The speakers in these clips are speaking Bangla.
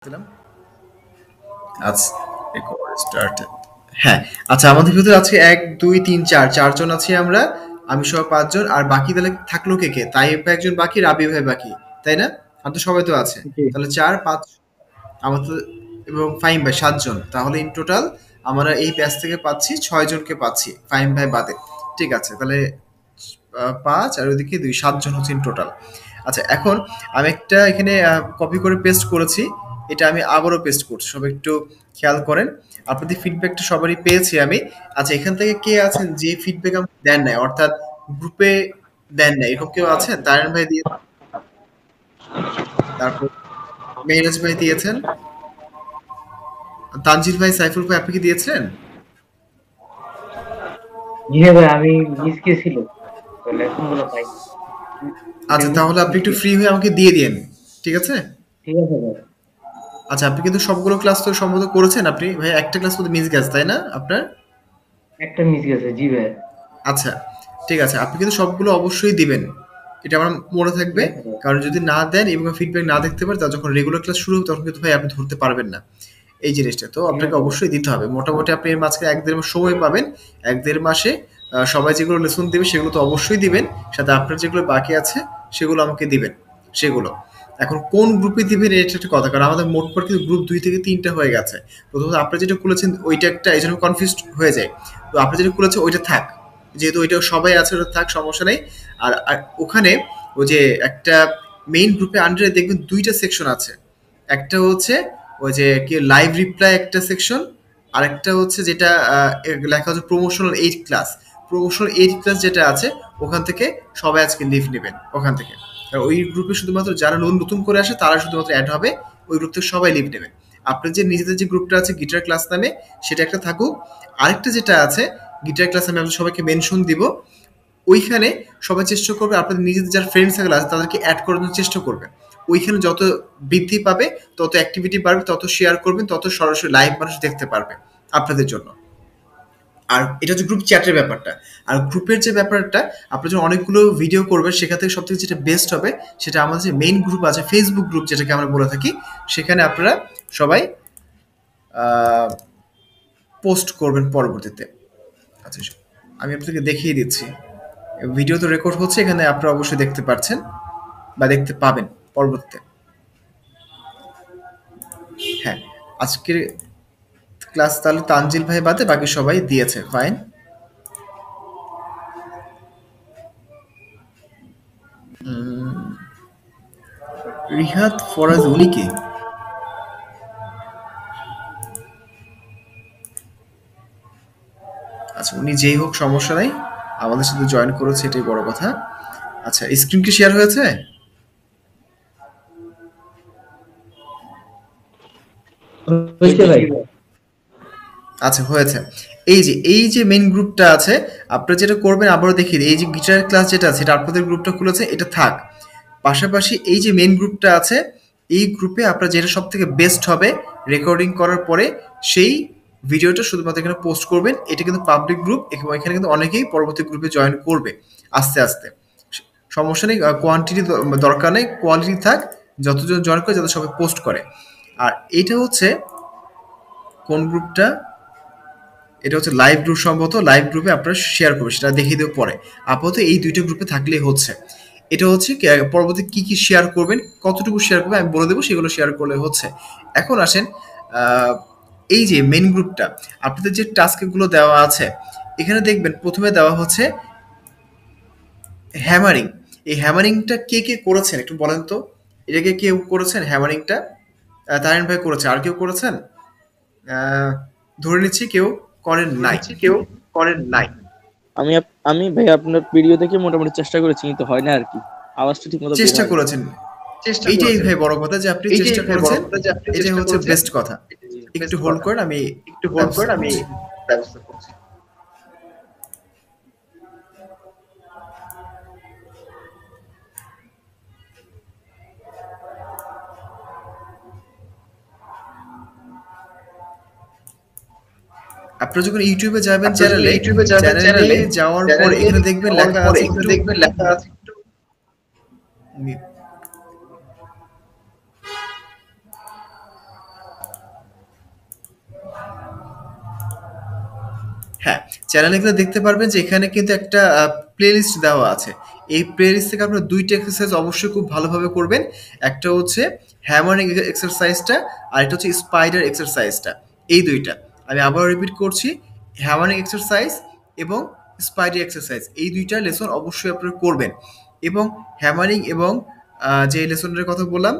দিলাম। আচ্ছা, রেকর্ড স্টার্টেড। হ্যাঁ, আচ্ছা আমাদের ভিতরে আজকে ১, ২, ৩, ৪ চারজন আছি আমরা। আমি সহ ৫ জন। আর বাকি তাহলে থাকলো কে? তাইব ভাই একজন বাকি, রাবি ভাই বাকি। তাই না? আর তো সবাই তো আছে। জি। তাহলে ৪, ৫ আমার তো এবং ফাহিম ভাই ৭ জন। তাহলে ইন টোটাল আমরা এই ব্যাচ থেকে পাচ্ছি ৬ জনকে পাচ্ছি। ফাহিম ভাই বাদে। ঠিক আছে। তাহলে ৫ আর ওইদিকে ২ ৭ জন হচ্ছে ইন টোটাল। আচ্ছা এখন আমি একটা এখানে কপি করে পেস্ট করেছি। এটা আমি আবারও পেস্ট করছি। সবাই একটু খেয়াল করেন। আপনাদের ফিডব্যাকটা সবারই পেয়েছি আমি। আচ্ছা এখান থেকে কে আছেন যে ফিডব্যাক আমাকে দেন নাই? অর্থাৎ গ্রুপে দেন নাই। এরকম কেউ আছেন? তারিন ভাই দিয়ে তারপর মেহরাজ ভাই দিয়েছেন। তানজিল ভাই, সাইফুল ভাই আপনি কি দিয়েছিলেন? জি হ্যাঁ ভাই, আমি মিস গেছিল তো লেসনগুলো পাইনি। দুইটা আচ্ছা মিস তাহলে আপনি মিস একটু গেছে। ফ্রি হয়ে আমাকে দিয়ে দিয়েন। ঠিক আছে? ঠিক আছে ভাই। আচ্ছা আপনি কিন্তু সবগুলো ক্লাস তো সম্ভবত করেছেন আপনি। ভাই একটা ক্লাস মধ্যে মিস গেছে, তাই না আপনার? একটা মিস গেছে, জি ভাই। আচ্ছা, ঠিক আছে। আপনি কিন্তু সবগুলো অবশ্যই দিবেন। এটা আমার মনে ঠিক থাকবে। আছে ভাই। কারণ যদি না দেন এবং ফিডব্যাক না দেখতে পারেন, তাহলে যখন রেগুলার ক্লাস শুরু হবে তখন কিন্তু ভাই আপনি ধরতে পারবেন না এই জিনিসটা। তো ঠিক আপনাকে আছে ভাই। অবশ্যই দিতে হবে। মোটামুটি আপনি এর মাঝখানে ১-১.৫ মাস সময় পাবেন। ১-১.৫ মাসে সবাই যেগুলো লেসন দিবে সেগুলো তো অবশ্যই দিবেন। সাথে আপনার যেগুলো বাকি আছে সেগুলো আমাকে দিবেন। সেগুলো। এখন কোন গ্রুপে দিবেন এটা একটা কথা। কারণ আমাদের মোট পর কিন্তু গ্রুপ ২ থেকে ৩ টা হয়ে গেছে। প্রথমত আপনারা যেটা খুলেছেন ওইটা একটা এজন্য কনফিউজড হয়ে যায়। তো আপনি যেটা খুলেছেন ওইটা থাক। যেহেতু ওইটা সবাই আছে ওটা থাক, সমস্যা নেই। আর ওখানে ওই যে একটা মেইন গ্রুপে আন্ডারে দেখবেন ২ টা সেকশন আছে। একটা হচ্ছে ওই যে কি লাইভ রিপ্লাই একটা সেকশন, আরেকটা হচ্ছে যেটা লেখা হচ্ছে প্রমোশনাল 8 ক্লাস। প্রমোশনাল 8 ক্লাস যেটা আছে ওখান থেকে সবাই আজকে লিভ নেবেন ওখান থেকে। আর ওই গ্রুপে শুধুমাত্র যারা নতুন করে আসে তারা শুধুমাত্র অ্যাড হবে। ওই গ্রুপ থেকে সবাই লিভ নেবেন। আপনার যে নিজেদের যে গ্রুপটা আছে গিটার ক্লাস নামে, সেটা একটা থাকুক। আরেকটা যেটা আছে গিটার ক্লাস আমি আপনাদের সবাইকে মেনশন দিব। ওইখানে সবাই চেষ্টা করবে আপনাদের নিজেদের যারা ফ্রেন্ড সার্কেল আছে তাদেরকে অ্যাড করার জন্য চেষ্টা করবেন। ওইখানে যত বৃদ্ধি পাবে, তত অ্যাক্টিভিটি বাড়বে, তত শেয়ার করবেন, তত সরাসরি লাইভ মানুষ দেখতে পারবে আপনাদের জন্য। আর এটা হচ্ছে গ্রুপ চ্যাটের ব্যাপারটা। আর গ্রুপের যে ব্যাপারটা, আপনি যখন অনেকগুলো ভিডিও করবেন সেখান থেকে সবথেকে যেটা বেস্ট হবে সেটা আমাদের যে মেইন গ্রুপ আছে ফেসবুক গ্রুপ যেটাকে আমরা বলে থাকি, সেখানে আপনারা সবাই পোস্ট করবেন পরবর্তীতে। আচ্ছা আমি আপনাকে দেখিয়ে দিচ্ছি। ভিডিও তো রেকর্ড হচ্ছে, এখানে আপনারা অবশ্যই দেখতে পাচ্ছেন বা দেখতে পাবেন পরবর্তীতে। হ্যাঁ, আজকের ক্লাস তাহলে তানজিল ভাই বাদে বাকি সবাই দিয়েছে, ফাইন। রিহাত ফরাজ উনি কে? আচ্ছা উনি যেই হোক সমস্যা নাই, আমাদের সাথে জয়েন করেছে এটাই বড় কথা। আচ্ছা স্ক্রিন কি শেয়ার হয়েছে? হয়েছে ভাই। আচ্ছা হয়েছে। এই যে মেইন গ্রুপটা আছে, আপনারা যেটা করবেন আবারও দেখিয়ে দিই। এই যে গিটার ক্লাস যেটা আছে এটা আপনাদের গ্রুপটা খুলেছে এটা থাক। পাশাপাশি এই যে মেইন গ্রুপটা আছে, এই গ্রুপে আপনার যেটা সব থেকে বেস্ট হবে রেকর্ডিং করার পরে সেই ভিডিওটা শুধুমাত্র এখানে পোস্ট করবেন। এটা কিন্তু পাবলিক গ্রুপ এবং এখানে কিন্তু অনেকেই পরবর্তী গ্রুপে জয়েন করবে আস্তে আস্তে। সমস্যা নেই, কোয়ান্টিটি দরকার নেই, কোয়ালিটি থাক। যতজন জয়েন করে যাতে সবাই পোস্ট করে। আর এটা হচ্ছে কোন গ্রুপটা? এটা হচ্ছে লাইভ গ্রুপ, সম্ভবত লাইভ গ্রুপে আপনারা শেয়ার করবেন, সেটা দেখিয়ে দেবো পরে। আপাতত এই ২ টা গ্রুপে থাকলেই হচ্ছে। এটা হচ্ছে পরবর্তী কি শেয়ার করবেন, কতটুকু শেয়ার করবেন আমি বলে দেবো, সেগুলো শেয়ার করলে হচ্ছে। এখন আসেন আহ, এই যে মেইন গ্রুপটা, আপনাদের যে টাস্কগুলো দেওয়া আছে এখানে দেখবেন প্রথমে দেওয়া হচ্ছে হ্যামারিং। এই হ্যামারিংটা কে করেছেন একটু বলেন তো? এটাকে কেউ করেছেন হ্যামারিংটা? তারিন ভাই করেছে, আর কেউ করেছেন? আহ, ধরে নিচ্ছি কেউ করেন নাই। কেউ করেন নাই। আমি ভাই আপনার ভিডিও দেখে মোটামুটি চেষ্টা করেছি, কিন্তু হয় না আর কি। আওয়াজটা ঠিক মতো বের চেষ্টা হয় না। করেছেন, চেষ্টা এইটাই করেছেন। ভাই বড় কথা যে আপনি এইটাই চেষ্টা ভাই বড় করেছেন। কথা যে আপনি এটাই চেষ্টা হচ্ছে করেছেন। বেস্ট কথা। একটু বেস্ট হোল্ড কথা। করেন, আমি একটু হোল্ড ব্যবস্থা করেন, আমি করছি। ব্যবস্থা করছি। আপনারা যখন ইউটিউবে যাবেন আপনারা যখন চ্যানেলে, ইউটিউবে যাবেন চ্যানেলে চ্যানেলে, যাওয়ার পর চ্যানেলে এখানে দেখবেন যাওয়ার লেখা পরে আছে এখানে একটু দেখবেন লেখা আছে একটু মি- হ্যাঁ, চ্যানেলে গেলে দেখতে পারবেন যে এখানে কিন্তু একটা প্লেলিস্ট দেওয়া আছে। এই প্লেলিস্ট থেকে আপনারা ২ টা এক্সারসাইজ অবশ্যই খুব ভালোভাবে করবেন। একটা হচ্ছে হ্যামারিং এক্সারসাইজটা, আরেকটা হচ্ছে স্পাইডার এক্সারসাইজটা। এই ২ টা। আমি আবারও রিপিট করছি, হ্যামারিং এক্সারসাইজ এবং স্পাইডার এক্সারসাইজ। এই ২ টা লেসন অবশ্যই আপনারা করবেন। এবং হ্যামারিং এবং যে লেসনটার কথা বললাম,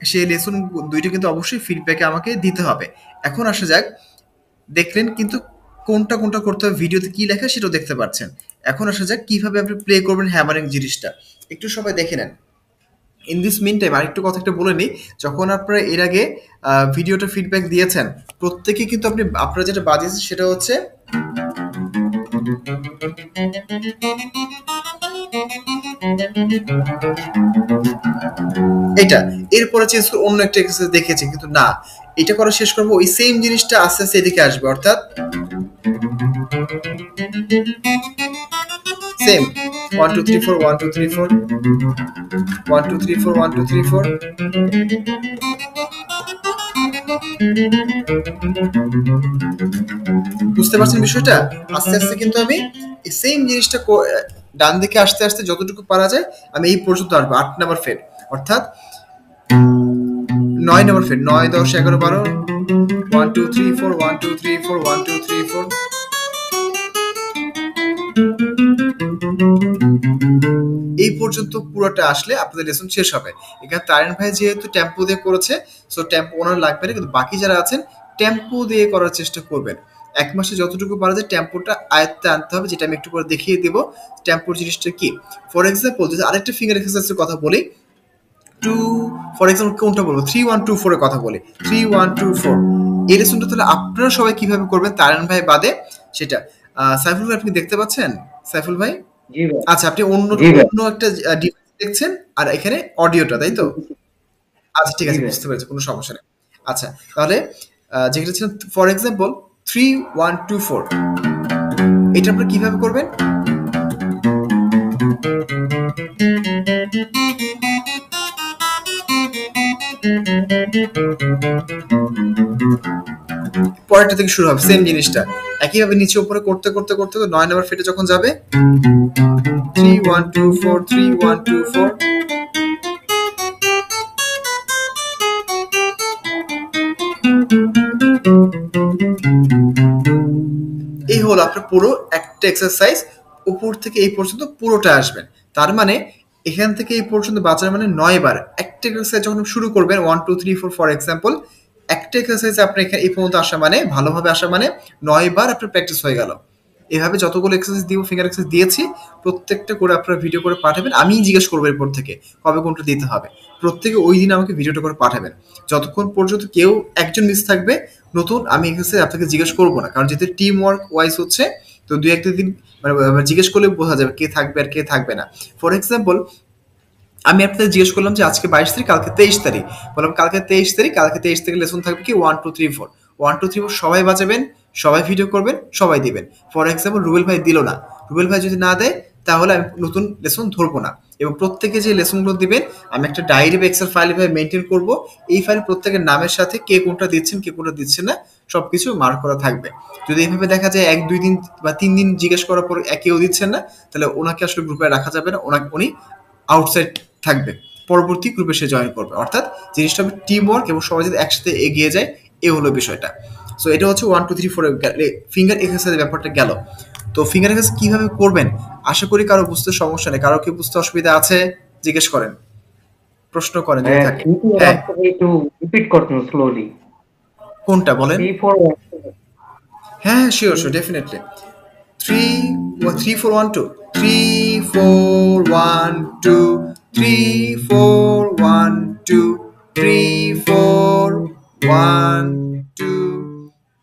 সেই লেসন ২ টা কিন্তু অবশ্যই ফিডব্যাকে আমাকে দিতে হবে। এখন আসা যাক, দেখলেন কিন্তু কোনটা করতে হবে, ভিডিওতে কি লেখা সেটাও দেখতে পাচ্ছেন। এখন আসা যাক কিভাবে আপনি প্লে করবেন হ্যামারিং জিনিসটা। একটু সবাই দেখে নেন। ইন দিস মিন টাইম আরেকটু কথা একটা বলে নিই, যখন আপনারা এর আগে ভিডিওটা ফিডব্যাক দিয়েছেন, প্রত্যেকে কিন্তু আপনারা যেটা বাজিয়েছেন সেটা হচ্ছে এটা। এরপরে চেঞ্জ করে অন্য একটা এক্সারসাইজ দেখেছি, কিন্তু না, এটা করা শেষ করবো, ওই সেম জিনিসটা আস্তে আস্তে এদিকে আসবে, অর্থাৎ সেম 1 2 3 4 1 2 3 4 1 2 3 4 1 2 3 4। বুঝতে পারছেন বিষয়টা? আস্তে আস্তে কিন্তু আমি এই সেম জিনিসটা ডান দিকে আসতে আসতে যতটুকু পারা যায় আমি এই পর্যন্ত আসবো 8 নাম্বার ফেড, অর্থাৎ 9 নাম্বার ফেড, 9 10 11 12 1 2 3 4 1 2 3 4 1 2 3 4। এই পর্যন্ত পুরোটা আসলে আপনাদের লেসন শেষ হবে। এখানে তারিন ভাই যেহেতু টেম্পো দিয়ে করেছে, সো টেম্পো ওনার লাগবে না, কিন্তু বাকি যারা আছেন টেম্পো দিয়ে করার চেষ্টা করবেন। ১ মাসে যতটুকু পারা যায় টেম্পোটা আয়ত্তে আনতে হবে, যেটা আমি একটু পরে দেখিয়ে দেব টেম্পোর জিনিসটা কি। ফর এক্সাম্পল যদি আরেকটা ফিঙ্গার এক্সারসাইজের কথা বলি, টু ফর এক্সাম্পল কোনটা বলবো, 3 1 2 4 এর কথা বলি, 3 1 2 4। এই লেসনটা তাহলে আপনারা সবাই কিভাবে করবেন তারিন ভাই বাদে সেটা। সাইফুল ভাই আপনি দেখতে পাচ্ছেন? সাইফুল ভাই? জি ভাই। আচ্ছা, আপনি অন্য একটা ডিভাইস দেখছেন আর এখানে অডিওটা, তাই তো? আচ্ছা, ঠিক আছে, বুঝতে পেরেছি, কোনো সমস্যা নেই। আচ্ছা, তাহলে যেটা ছিল ফর এক্সাম্পল 3 1 2 4, এটা আপনারা কিভাবে করবেন? পরেরটা থেকে শুরু হবে সেম জিনিসটা, একইভাবে নিচে উপরে করতে করতে করতে 9 নাম্বার ফেটে যখন যাবে 3 1 2 4 3 1 2 4। এই হলো আপনার পুরো একটা এক্সারসাইজ, উপর থেকে এই পর্যন্ত পুরোটা আসবেন। তার মানে এখান থেকে এই পর্যন্ত বাঁচার মানে 9 বার। একটা এক্সারসাইজ যখন শুরু করবেন 1 2 3 4 ফর এক্সাম্পল, একটা এক্সারসাইজ আপনার এখানে এই পর্যন্ত আসা মানে, ভালোভাবে আসা মানে 9 বার আপনার প্র্যাকটিস হয়ে গেল। এভাবে যতগুলো এক্সারসাইজ দিব, ফিঙ্গার এক্সারসাইজ দিয়েছি, প্রত্যেকটা করে আপনারা ভিডিও করে পাঠাবেন। আমি জিজ্ঞেস করবো এরপর থেকে কবে কোনটা দিতে হবে। প্রত্যেকে ওই দিন আমাকে ভিডিওটা করে পাঠাবেন। যতক্ষণ পর্যন্ত কেউ একজন মিস থাকবে নতুন, আমি এক্সারসাইজ আপনাকে জিজ্ঞেস করবো না, কারণ যেহেতু টিম ওয়ার্ক ওয়াইজ হচ্ছে, তো দুই একটা দিন মানে জিজ্ঞেস করলে বোঝা যাবে কে থাকবে আর কে থাকবে না। ফর এক্সাম্পল আমি আপনাদের জিজ্ঞেস করলাম যে আজকে 22 তারিখ, কালকে 23 তারিখ, বললাম কালকে 23 তারিখ, কালকে 23 তারিখ লেসন থাকবে কি 1 2 3 4 1 2 3 4, সবাই বাজাবেন, সবাই ভিডিও করবেন, সবাই দিবেন। ফর এক্সাম্পল রুবেল ভাই দিল না, রুবেল ভাই যদি না দেয় তাহলে আমি নতুন লেসন ধরবো না। এবং প্রত্যেকে যে লেসনগুলো দিবেন আমি একটা ডায়েরি বা এক্সেল ফাইল ভাবে মেনটেন করব। এই ফাইল প্রত্যেকের নামের সাথে কে কোনটা দিচ্ছেন কে কোনটা দিচ্ছেন না সবকিছু মার্ক করা থাকবে। যদি এইভাবে দেখা যায় 1 2 দিন বা 3 দিন জিজ্ঞেস করার পর কেউ দিচ্ছেন না, তাহলে ওনাকে আসলে গ্রুপে রাখা যাবে না, উনি আউটসাইড থাকবে, পরবর্তী গ্রুপে সে জয়েন করবে। অর্থাৎ জিনিসটা হবে টিম ওয়ার্ক এবং সবাই যদি একসাথে এগিয়ে যায়, এই হলো বিষয়টা। সো এটা হচ্ছে 1 2 3 4 ফিঙ্গার এক্সারসাইজের ব্যাপারটা গেল। তো ফিঙ্গার এক্সারসাইজ কিভাবে করবেন আশা করি কারো বুঝতে সমস্যা নেই। কারো কি বুঝতে অসুবিধা আছে জিজ্ঞেস করেন, প্রশ্ন করেন যদি থাকে। হ্যাঁ, একটু রিপিট করতেন স্লোলি। কোনটা বলেন? 3 4 হ্যাঁ, শিওর শিওর, ডেফিনেটলি। 3 3 4 1 2 3 4 1 2 3 4 1 2 3 4 1 2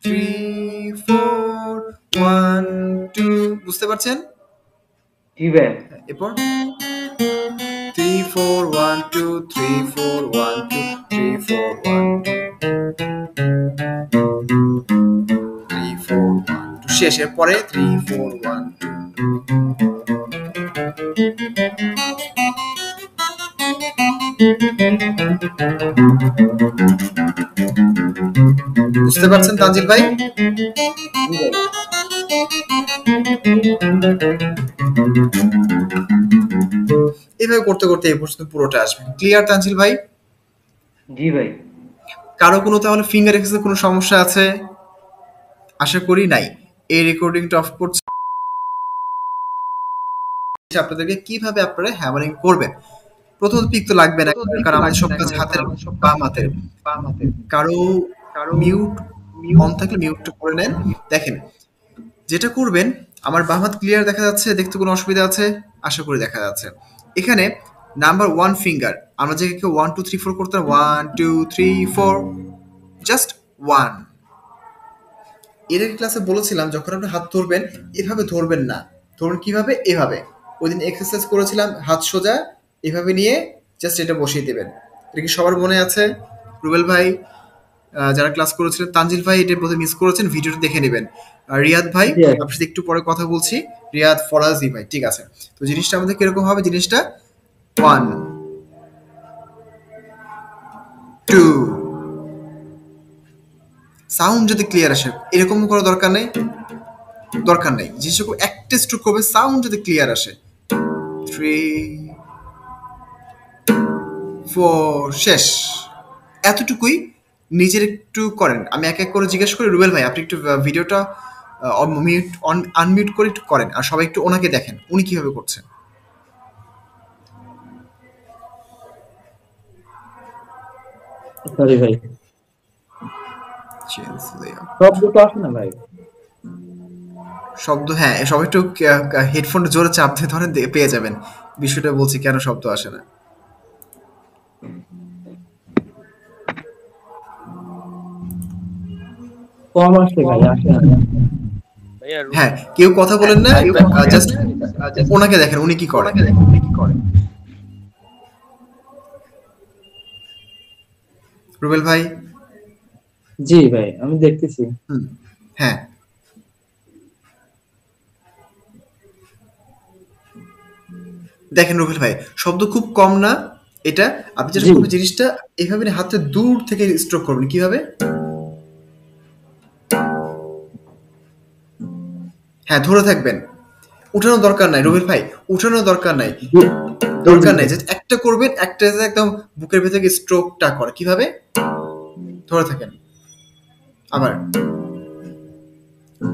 3 4 1 2। বুঝতে পারছেন? জি ভাই। এরপর 3 4 1 2 3 4 1 2 3 4 1 3 4 1 2 শেষের পরে 3 4 1 2। বুঝতে পারছেন তানজিল ভাই? এভাবে করতে করতে এই পর্যন্ত পুরোটা আসবে। ক্লিয়ার তানজিল ভাই? জি ভাই। কারো কোনো তাহলে ফিঙ্গার এক্সেসে কোনো সমস্যা আছে? আশা করি নাই। এই রেকর্ডিংটা অফ করছি আপনাদেরকে কিভাবে আপনারা হ্যামারিং করবেন। প্রথম পিক তো লাগবে না, কারণ আমাদের সব কাজ হাতের বাম হাতের। কারো মিউট অন থাকলে মিউটটা করে নেন। দেখেন যেটা করবেন, আমার বাম হাত ক্লিয়ার দেখা যাচ্ছে, দেখতে কোনো অসুবিধা আছে? আশা করি দেখা যাচ্ছে। এখানে নাম্বার 1 ফিঙ্গার, আমরা যে 1 2 3 4 করতাম, 1 2 3 4, জাস্ট 1। এর আগে ক্লাসে বলেছিলাম যখন আপনি হাত ধরবেন এভাবে ধরবেন না, ধরুন কিভাবে, এভাবে। ওই দিন এক্সারসাইজ করেছিলাম হাত সোজা এভাবে নিয়ে জাস্ট এটা বসিয়ে দেবেন। এটা কি সবার মনে আছে? রুবেল ভাই, যারা ক্লাস করেছিলেন, তানজিল ভাই এটা বোধহয় মিস করেছেন, ভিডিওটা দেখে নেবেন। আর রিয়াদ ভাই, জি আপনার সাথে একটু পরে কথা বলছি। রিয়াদ, ফরাজি ভাই, ঠিক আছে। তো জিনিসটা আমাদের কিরকম হবে? জিনিসটা 1 2, সাউন্ড যদি ক্লিয়ার আসে, এরকম করার দরকার নেই, দরকার নেই। জিনিসটা একটা স্ট্রোক করবে, সাউন্ড যদি ক্লিয়ার আসে। 3 4, শেষ। এতটুকুই নিজের একটু করেন। আমি এক এক করে জিজ্ঞেস করি, রুবেল ভাই আপনি একটু ভিডিওটা মিউট আনমিউট করে একটু করেন, আর সবাই একটু ওনাকে দেখেন উনি কিভাবে করছেন। সরি ভাই, শব্দটা আসে না ভাই। শব্দ, হ্যাঁ সবাই একটু হেডফোন জোরে চাপ দিয়ে ধরেন, পেয়ে যাবেন। বিষয়টা বলছি কেন শব্দ আসে না। কম আসে ভাই, আসে না। ভাইয়া হ্যাঁ, কেউ কথা বলেন না, জাস্ট ওনাকে দেখেন উনি কি করেন। রুবেল ভাই, জি ভাই, আমি দেখতেছি। হুম, হ্যাঁ দেখেন রুবেল ভাই, শব্দ খুব কম না এটা। আপনি যেটা জি করবেন, জিনিসটা এইভাবে নিয়ে হাতে দূর থেকে স্ট্রোক করবেন। কিভাবে? হ্যাঁ, ধরে থাকবেন, উঠানোর দরকার নাই রুবেল ভাই, উঠানোর দরকার নাই, জি দরকার জি নাই। জাস্ট একটা করবেন, একটা একদম বুকের ভেতরে স্ট্রোকটা করে। কিভাবে? ধরে থাকেন, আবার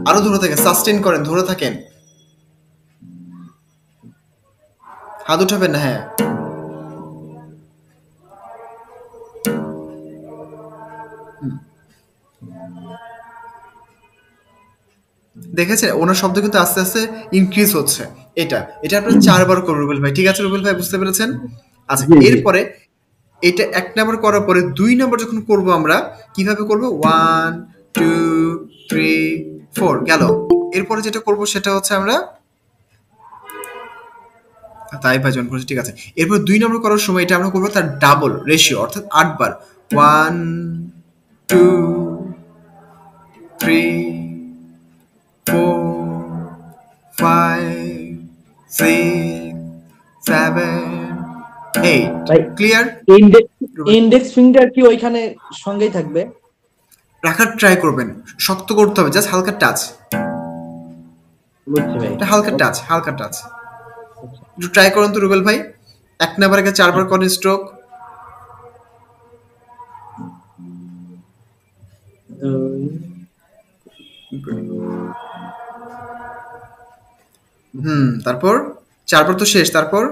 আরো ধরে থাকেন, সাস্টেন করেন, ধরে থাকেন, হাত উঠাবেন না। হ্যাঁ, দেখেছেন ওনার শব্দ কিন্তু আস্তে আস্তে ইনক্রিজ হচ্ছে। এটা এটা আপনার 4 বার করুন রুবেল ভাই, ঠিক আছে রুবেল ভাই, বুঝতে পেরেছেন? আচ্ছা, জি জি। এরপরে এটা 1 নাম্বার করার পরে 2 নাম্বার যখন করব আমরা, কিভাবে করব? 1 2 3 4 গেল। এরপরে যেটা করব সেটা হচ্ছে আমরা, তাই ভাই জন করেছি, ঠিক আছে। এরপর 2 নম্বর করার সময় এটা আমরা করবো তার ডাবল রেশিও, অর্থাৎ 8 বার। 1 2 3 4 5 6 7 8। ভাই ক্লিয়ার? ইন্ডেক্স ইন্ডেক্স ফিঙ্গার কি ওইখানে সঙ্গেই থাকবে? রাখার ট্রাই করবেন, শক্ত করতে হবে, জাস্ট হালকা টাচ, বুঝছি ভাই। এটা হালকা টাচ, হালকা টাচ। একটু ট্রাই করুন তো রুবেল ভাই, 1 নাম্বারে 4 বার করেন স্ট্রোক। তারপর 4 বার তো শেষ, তারপর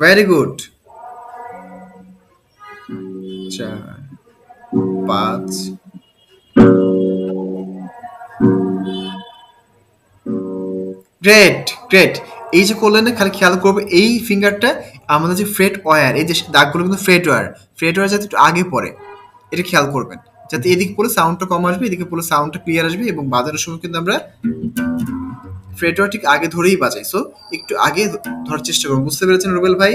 ভেরি গুড। 4 5 great great. এই যে করলেন না, খালি খেয়াল করবে এই ফিঙ্গারটা, আমাদের যে ফ্রেট ওয়্যার, এই যে দাগগুলো কিন্তু ফ্রেট ওয়্যার, ফ্রেট ওয়্যার যাতে একটু আগে পড়ে, এটা খেয়াল করবেন, যাতে এদিকে পড়লে সাউন্ডটা কম আসবে, এদিকে পড়লে সাউন্ডটা ক্লিয়ার আসবে। এবং বাজানোর সময় কিন্তু আমরা ফ্রেট ওয়্যার ঠিক আগে ধরেই বাজাই, সো একটু আগে ধরার চেষ্টা করুন। বুঝতে পেরেছেন রুবেল ভাই?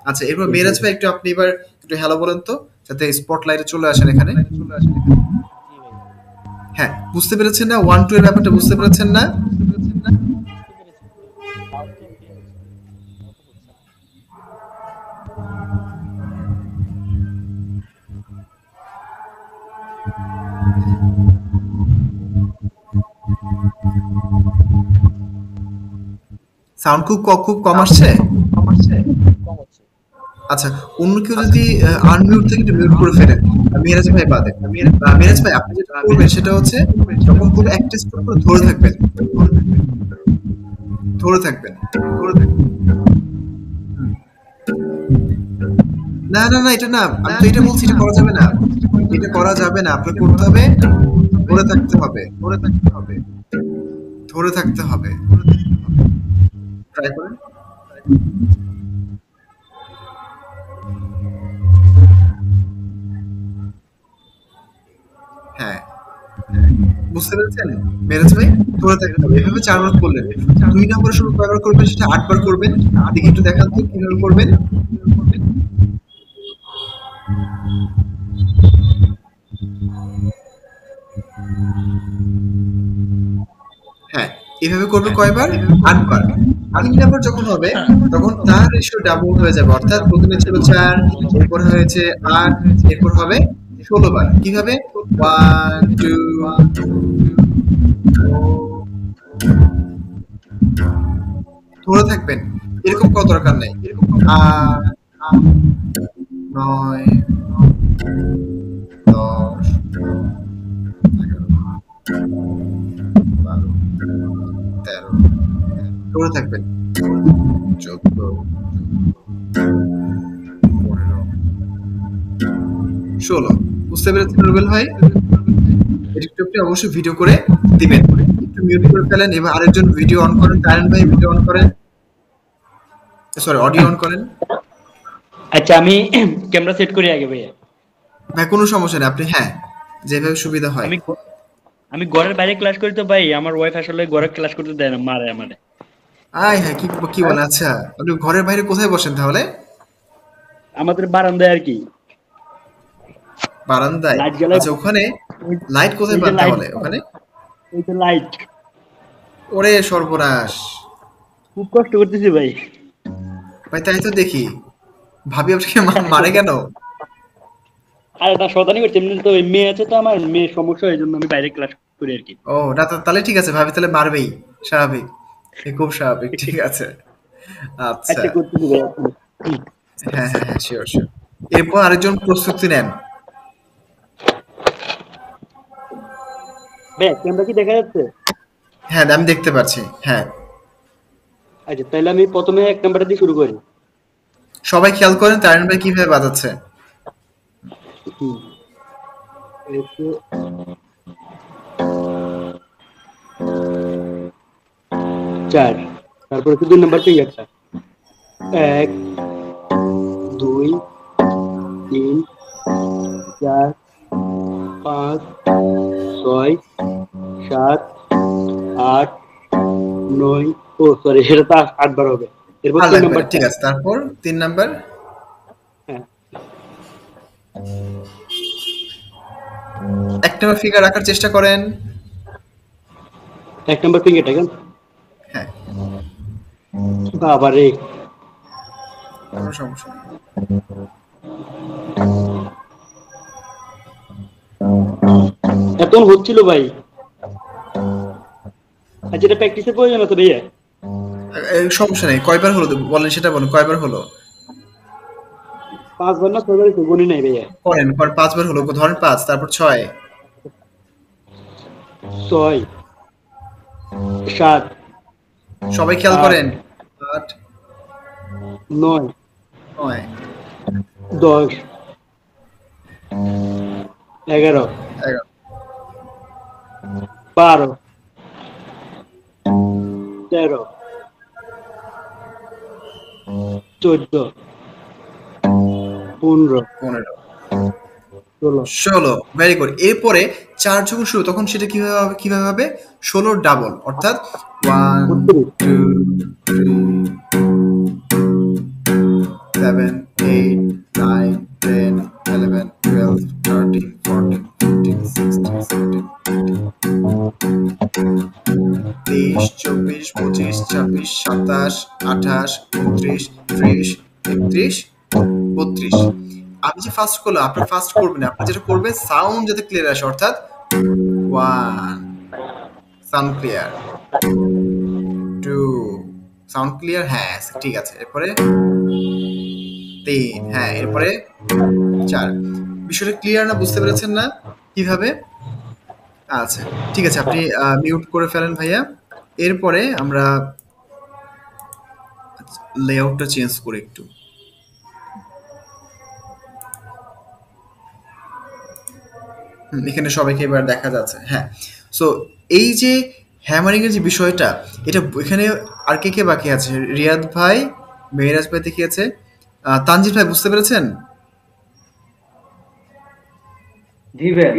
আচ্ছা, এরপর মেরাজ ভাই একটু আপনি এবার একটু হ্যালো বলেন তো, যাতে স্পটলাইটে চলে আসেন এখানে। হ্যাঁ, বুঝতে পেরেছেন না 1 2 এর ব্যাপারটা? বুঝতে পেরেছেন না? সাউন্ড খুব কম আসছে। কম হচ্ছে। আচ্ছা, অন্য কেউ যদি আনমিউট থেকে একটু মিউট করে ফেলেন, মিরাজ ভাই বাদে। মিরাজ ভাই আপনি যেটা করবেন সেটা হচ্ছে যখন কোনো একটা স্পট করে ধরে থাকবেন, ধরে থাকবেন। না না না, এটা না, আমি তো এটা বলছি, এটা করা যাবে না, এটা করা যাবে না, আপনার করতে হবে, ধরে থাকতে হবে, ধরে থাকতে হবে। ট্রাই করেন। হ্যাঁ, বুঝতে পেরেছেন মেরাজ ভাই? ধরে থাকতে হবে, এভাবে 4 বার করলেন। 2 নম্বরের সময় কয়বার করবেন সেটা 8 বার করবেন। দেখি একটু দেখান তো কিভাবে করবেন। হ্যাঁ, এভাবে করবে কয়বার? 8 বার। 3 নাম্বার যখন হবে তখন তার রেশিও ডাবল হয়ে যাবে। অর্থাৎ প্রথমে ছিল 4, এরপর হয়েছে 8, এরপর হবে 16 বার। কিভাবে? 1 2 ধরে থাকবেন। এরকম করা দরকার নাই। 8 9 10 11 12 13 ধরে থাকবেন। 14 15 16। বুঝতে পেরেছেন রুবেল ভাই? এটা একটু আপনি অবশ্যই ভিডিও করে দিবেন। একটু মিউট করে ফেলেন, এবার আরেকজন ভিডিও অন করেন, তারেন ভাই ভিডিও অন করেন, সরি অডিও অন করেন। আচ্ছা আমি ক্যামেরা সেট করি আগে ভাইয়া। ভাই কোনো সমস্যা নেই, আপনি হ্যাঁ যেভাবে সুবিধা হয়। আমি ঘরের বাইরে ক্লাস করি তো ভাই, আমার ওয়াইফ আসলে ঘরে ক্লাস করতে দেয় না, মারে আমারে। আয় হ্যাঁ, কি কি বলে? আচ্ছা, আপনি ঘরের বাইরে কোথায় বসেন তাহলে? আমাদের বারান্দায় আর কি। বারান্দায়? লাইট জ্বালায়। আচ্ছা, ওখানে লাইট কোথায় এই যে পান লাইট, তাহলে ওখানে? এই যে লাইট। ওরে সর্বনাশ! খুব কষ্ট করতেছি ভাই। ভাই তাই তো দেখি। ভাবি আপনাকে মারে কেন? আর না শয়তানি করছে, এমনি তো ওই মেয়ে আছে তো, আমার মেয়ের সমস্যা, এই জন্য আমি বাইরে ক্লাস করি আর কি। ও না, তাহলে ঠিক আছে, ভাবি তাহলে মারবেই, স্বাভাবিক, খুব স্বাভাবিক, ঠিক আছে। আচ্ছা, আচ্ছা করতেছি ভাই। হ্যাঁ হ্যাঁ হ্যাঁ, শিওর শিওর। এরপর আরেকজন প্রস্তুতি নেন। ভাই ক্যামেরা কি দেখা যাচ্ছে? হ্যাঁ, আমি দেখতে পাচ্ছি, হ্যাঁ। আচ্ছা তাহলে আমি প্রথমে 1 নাম্বারটা দিয়ে শুরু করি। সবাই খেয়াল করেন তারিন ভাই কিভাবে বাজাচ্ছে। এই যে 4, তারপরে 2 নাম্বার ফিঙ্গারটা 1 2 3 4 5 6 7 8 9, ও সরি এটা তো 8 বার হবে। এরপর ভালো 3 লাগবে না, নাম্বার। ঠিক আছে। তারপর 3 নাম্বার। হ্যাঁ, একটা ফিগার রাখার চেষ্টা করেন। 1 নাম্বার ফিঙ্গারটা কেন? হ্যাঁ, বাবা রে, কোনো সমস্যা নেই। এত হচ্ছিল ভাই। আচ্ছা এটা প্র্যাকটিসের প্রয়োজন আছে ভাইয়া? সমস্যা নেই, কয়বার হলো বলেন, সেটা বলুন, কয়বার হলো? 5 বার না 6 বার হয়েছে, গণি নাই ভাইয়া। করেন, 5 বার হলো, ধরেন 5, তারপর 6 6 7 সবাই খেয়াল করেন। 8 9 9 10 11 11 12 13 14 15 15 16 16। Very good. এরপরে 4 যখন শুরু, তখন সেটা কিভাবে হবে? 16 ডাবল, অর্থাৎ 1 2 3 7 8 9 10 11 12 13 14 15 16 17 23 24 25 26 27 28 29 30 31 32। আমি যে ফার্স্ট করলাম, আপনি ফার্স্ট করবেন না। আপনি যেটা করবেন সাউন্ড যাতে ক্লিয়ার আসে, অর্থাৎ 1 সাউন্ড ক্লিয়ার, 2 সাউন্ড ক্লিয়ার, হ্যাঁ ঠিক আছে। এরপরে 3, হ্যাঁ এরপরে 4। বিষয়টা ক্লিয়ার না? বুঝতে পেরেছেন না কিভাবে? আচ্ছা ঠিক আছে, আপনি মিউট করে ফেলেন ভাইয়া। এরপরে আমরা লেআউটটা চেঞ্জ করি একটু। এখানে সবাইকে এবার দেখা যাচ্ছে, হ্যাঁ। সো এই যে হ্যামারিং এর যে বিষয়টা, এটা এখানে আর কে কে বাকি আছে? রিয়াদ ভাই, মেহরাজ ভাই দেখিয়েছে, তানজিদ ভাই বুঝতে পেরেছেন? জি ভাইয়া।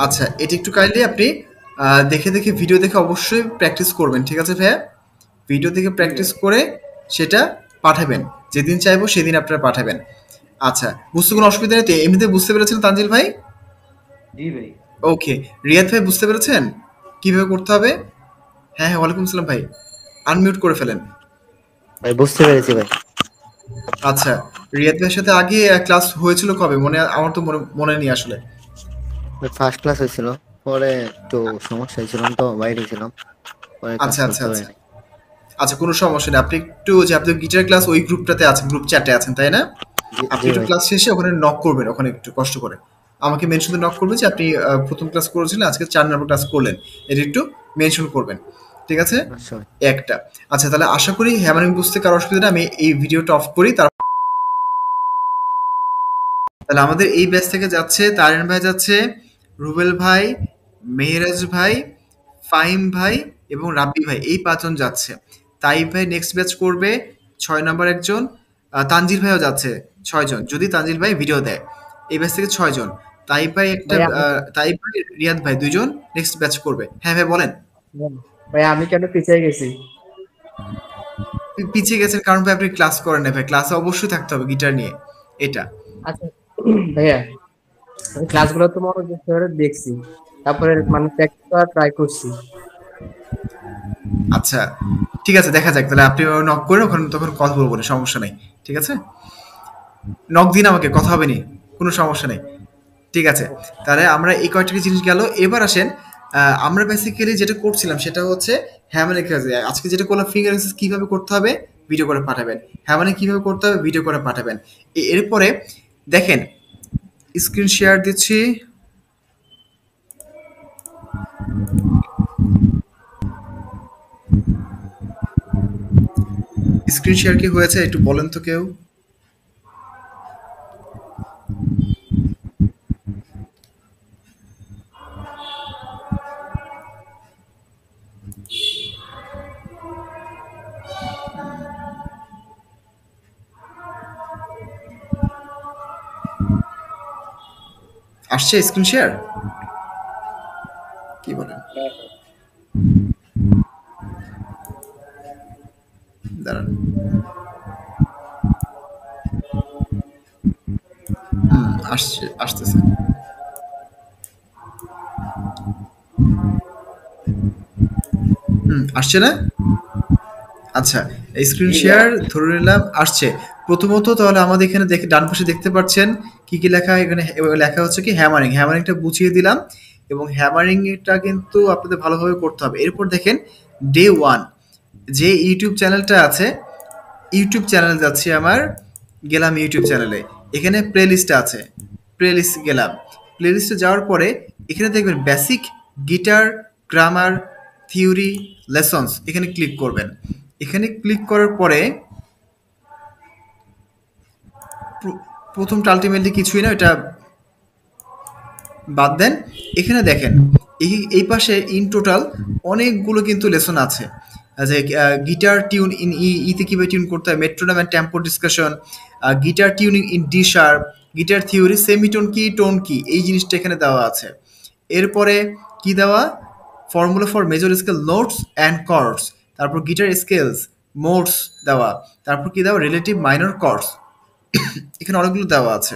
আচ্ছা, এটা একটু কাইন্ডলি আপনি দেখে দেখে ভিডিও দেখে অবশ্যই প্র্যাকটিস করবেন, ঠিক আছে ভাইয়া? ভিডিও দেখে প্র্যাকটিস করে সেটা পাঠাবেন, যেদিন চাইবো সেদিন আপনারা পাঠাবেন। আচ্ছা, বুঝতে কোনো অসুবিধা নেই তো? এমনিতে বুঝতে পেরেছেন তানজিল ভাই? জি ভাই। ওকে। রিয়াদ ভাই বুঝতে পেরেছেন কিভাবে করতে হবে? হ্যাঁ হ্যাঁ, ওয়ালাইকুম সালাম ভাই, আনমিউট করে ফেলেন। ভাই বুঝতে পেরেছি ভাই। আচ্ছা, রিয়াদ ভাইয়ের সাথে আগে ক্লাস হয়েছিল কবে? আমার তো মনে নেই আসলে। ফার্স্ট ক্লাস হয়েছিল, পরে একটু সমস্যা হয়েছিল তো বাইরে ছিলাম, পরে ক্লাস আচ্ছা আচ্ছা করতে আচ্ছা পারিনি। আচ্ছা, কোনো সমস্যা নেই। আপনি একটু যে আপনি গিটার ক্লাস ওই গ্রুপটাতে আছেন, গ্রুপ চ্যাটে আছেন তাই না? জি আপনি জি একটু ভাই। ক্লাস শেষে ওখানে নক করবেন, ওখানে একটু কষ্ট করে আমাকে মেনশন নক করবেন যে আপনি প্রথম ক্লাস করেছিলেন, আজকে 4 নম্বর ক্লাস করলেন, এটা একটু মেনশন করবেন, ঠিক আছে? আচ্ছা ভাই। একটা। আচ্ছা, তাহলে আশা করি হ্যামারিং বুঝতে কারো অসুবিধা নেই। আমি এই ভিডিওটা অফ করি। তাহলে আমাদের এই ব্যাচ থেকে যাচ্ছে তারিন ভাই যাচ্ছে, রুবেল ভাই, মেহরাজ ভাই, ফাহিম ভাই এবং রাব্বি ভাই, এই 5 জন যাচ্ছে। তাইব ভাই নেক্সট ব্যাচ করবে 6 নাম্বার একজন, তানজিল ভাইও যাচ্ছে 6 জন, যদি তানজিল ভাই ভিডিও দেয়। এই ব্যাচ থেকে 6 জন। তাইব ভাই একটা, ভাই তাইব ভাই, রিয়াদ ভাই 2 জন নেক্সট ব্যাচ করবে। হ্যাঁ ভাই বলেন। ভাই আমি কেন পিছিয়ে গেছি? পিছিয়ে গেছেন কারণ ভাই আপনি ক্লাস করেন না ভাই, ক্লাসে অবশ্যই থাকতে হবে গিটার নিয়ে, এটা। আচ্ছা ভাইয়া, আমি ক্লাসগুলো তো মনোযোগ সহকারে দেখছি, তারপরে মানে প্র্যাকটিস করা ট্রাই করছি। আচ্ছা ঠিক আছে, দেখা যাক। তাহলে আপনি নক করে ওখানে তখন কথা বলবো না, সমস্যা নেই, ঠিক আছে? নক দিন আমাকে, কথা হবে নি, কোনো সমস্যা নেই, ঠিক আছে? তাহলে আমরা এই কয়েকটা জিনিস গেল। এবার আসেন, আমরা বেসিক্যালি যেটা করছিলাম সেটা হচ্ছে হ্যামারিং কাজে। আজকে যেটা করলাম ফিঙ্গার এক্সারসাইজ কিভাবে করতে হবে ভিডিও করে পাঠাবেন, হ্যামারিং কিভাবে করতে হবে ভিডিও করে পাঠাবেন। এরপরে দেখেন, স্ক্রিন শেয়ার দিচ্ছি। স্ক্রিন শেয়ার কি হয়েছে একটু বলেন তো কেউ? আসছে স্ক্রিন শেয়ার? কি বলেন? দাঁড়ান, আসছে, আসতেছে। আসছে না? আচ্ছা, স্ক্রিন শেয়ার ধরে নিলাম আসছে। প্রথমত তাহলে আমাদের এখানে দেখে ডান পাশে দেখতে পাচ্ছেন কি কি লেখা? এখানে লেখা হচ্ছে কি হ্যামারিং। হ্যামারিংটা বুঝিয়ে দিলাম এবং হ্যামারিংটা কিন্তু আপনাদের ভালোভাবে করতে হবে। এরপর দেখেন ডে 1 যে ইউটিউব চ্যানেলটা আছে, ইউটিউব চ্যানেল যাচ্ছি আমার, গেলাম ইউটিউব চ্যানেলে। এখানে প্লেলিস্ট আছে, প্লেলিস্ট গেলাম। প্লেলিস্টে যাওয়ার পরে এখানে দেখবেন basic guitar grammar theory lessons, এখানে ক্লিক করবেন। এখানে ক্লিক করার পরে প্রথমটা আলটিমেটলি কিছুই না, এটা বাদ দেন। এখানে দেখেন এই পাশে ইন টোটাল অনেকগুলো কিন্তু লেসন আছে, যে গিটার টিউন ইন ইতে কীভাবে টিউন করতে হয়, metronome and tempo discussion, guitar tuning in D sharp, guitar theory, semitone কি টোন কি, এই জিনিসটা এখানে দেওয়া আছে। এরপরে কি দেওয়া, formula for major scale notes and chords, তারপর গিটার স্কেলস মোডস দেওয়া, তারপর কি দেওয়া রিলেটিভ মাইনর কর্ডস, এখানে অনেকগুলো দেওয়া আছে।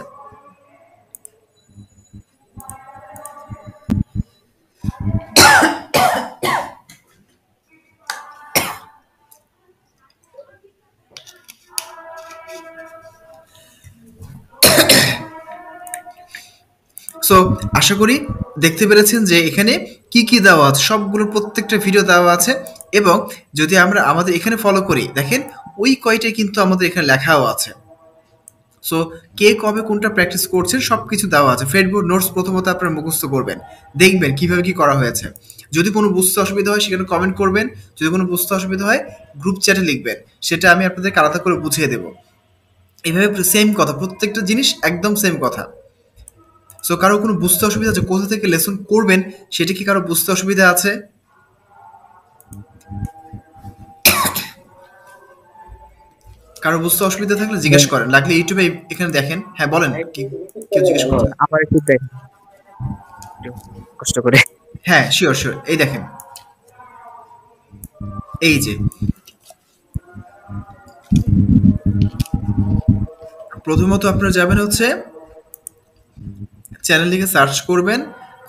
সো আশা করি দেখতে পেরেছেন যে এখানে কি কি দেওয়া আছে, সবগুলোর প্রত্যেকটা ভিডিও দেওয়া আছে। এবং যদি আমরা আমাদের এখানে ফলো করি, দেখেন ওই কয়টাই কিন্তু আমাদের এখানে লেখাও আছে। সো কে কবে কোনটা প্র্যাকটিস করছেন সবকিছু দেওয়া আছে। ফেডবোর্ড নোটস প্রথমত আপনারা মুখস্থ করবেন, দেখবেন কিভাবে কি করা হয়েছে। যদি কোনো বুঝতে অসুবিধা হয় সেখানে কমেন্ট করবেন, যদি কোনো বুঝতে অসুবিধা হয় গ্রুপ চ্যাটে লিখবেন, সেটা আমি আপনাদেরকে আলাদা করে বুঝিয়ে দেবো। এইভাবে সেম কথা, প্রত্যেকটা জিনিস একদম সেম কথা। সো কারো কোনো বুঝতে অসুবিধা আছে, কোথা থেকে লেসন করবেন সেটা কি কারো বুঝতে অসুবিধা আছে? কারো বুঝতে অসুবিধা থাকলে জিজ্ঞেস করেন, লাগলে ইউটিউবে এখানে দেখেন। হ্যাঁ বলেন, কি কেউ জিজ্ঞেস করছেন? আবার একটু দেখ, একটু কষ্ট করে। হ্যাঁ শিওর শিওর, এই দেখেন, এই যে প্রথমত আপনারা যাবেন হচ্ছে চ্যানেল লিখে সার্চ করবেন,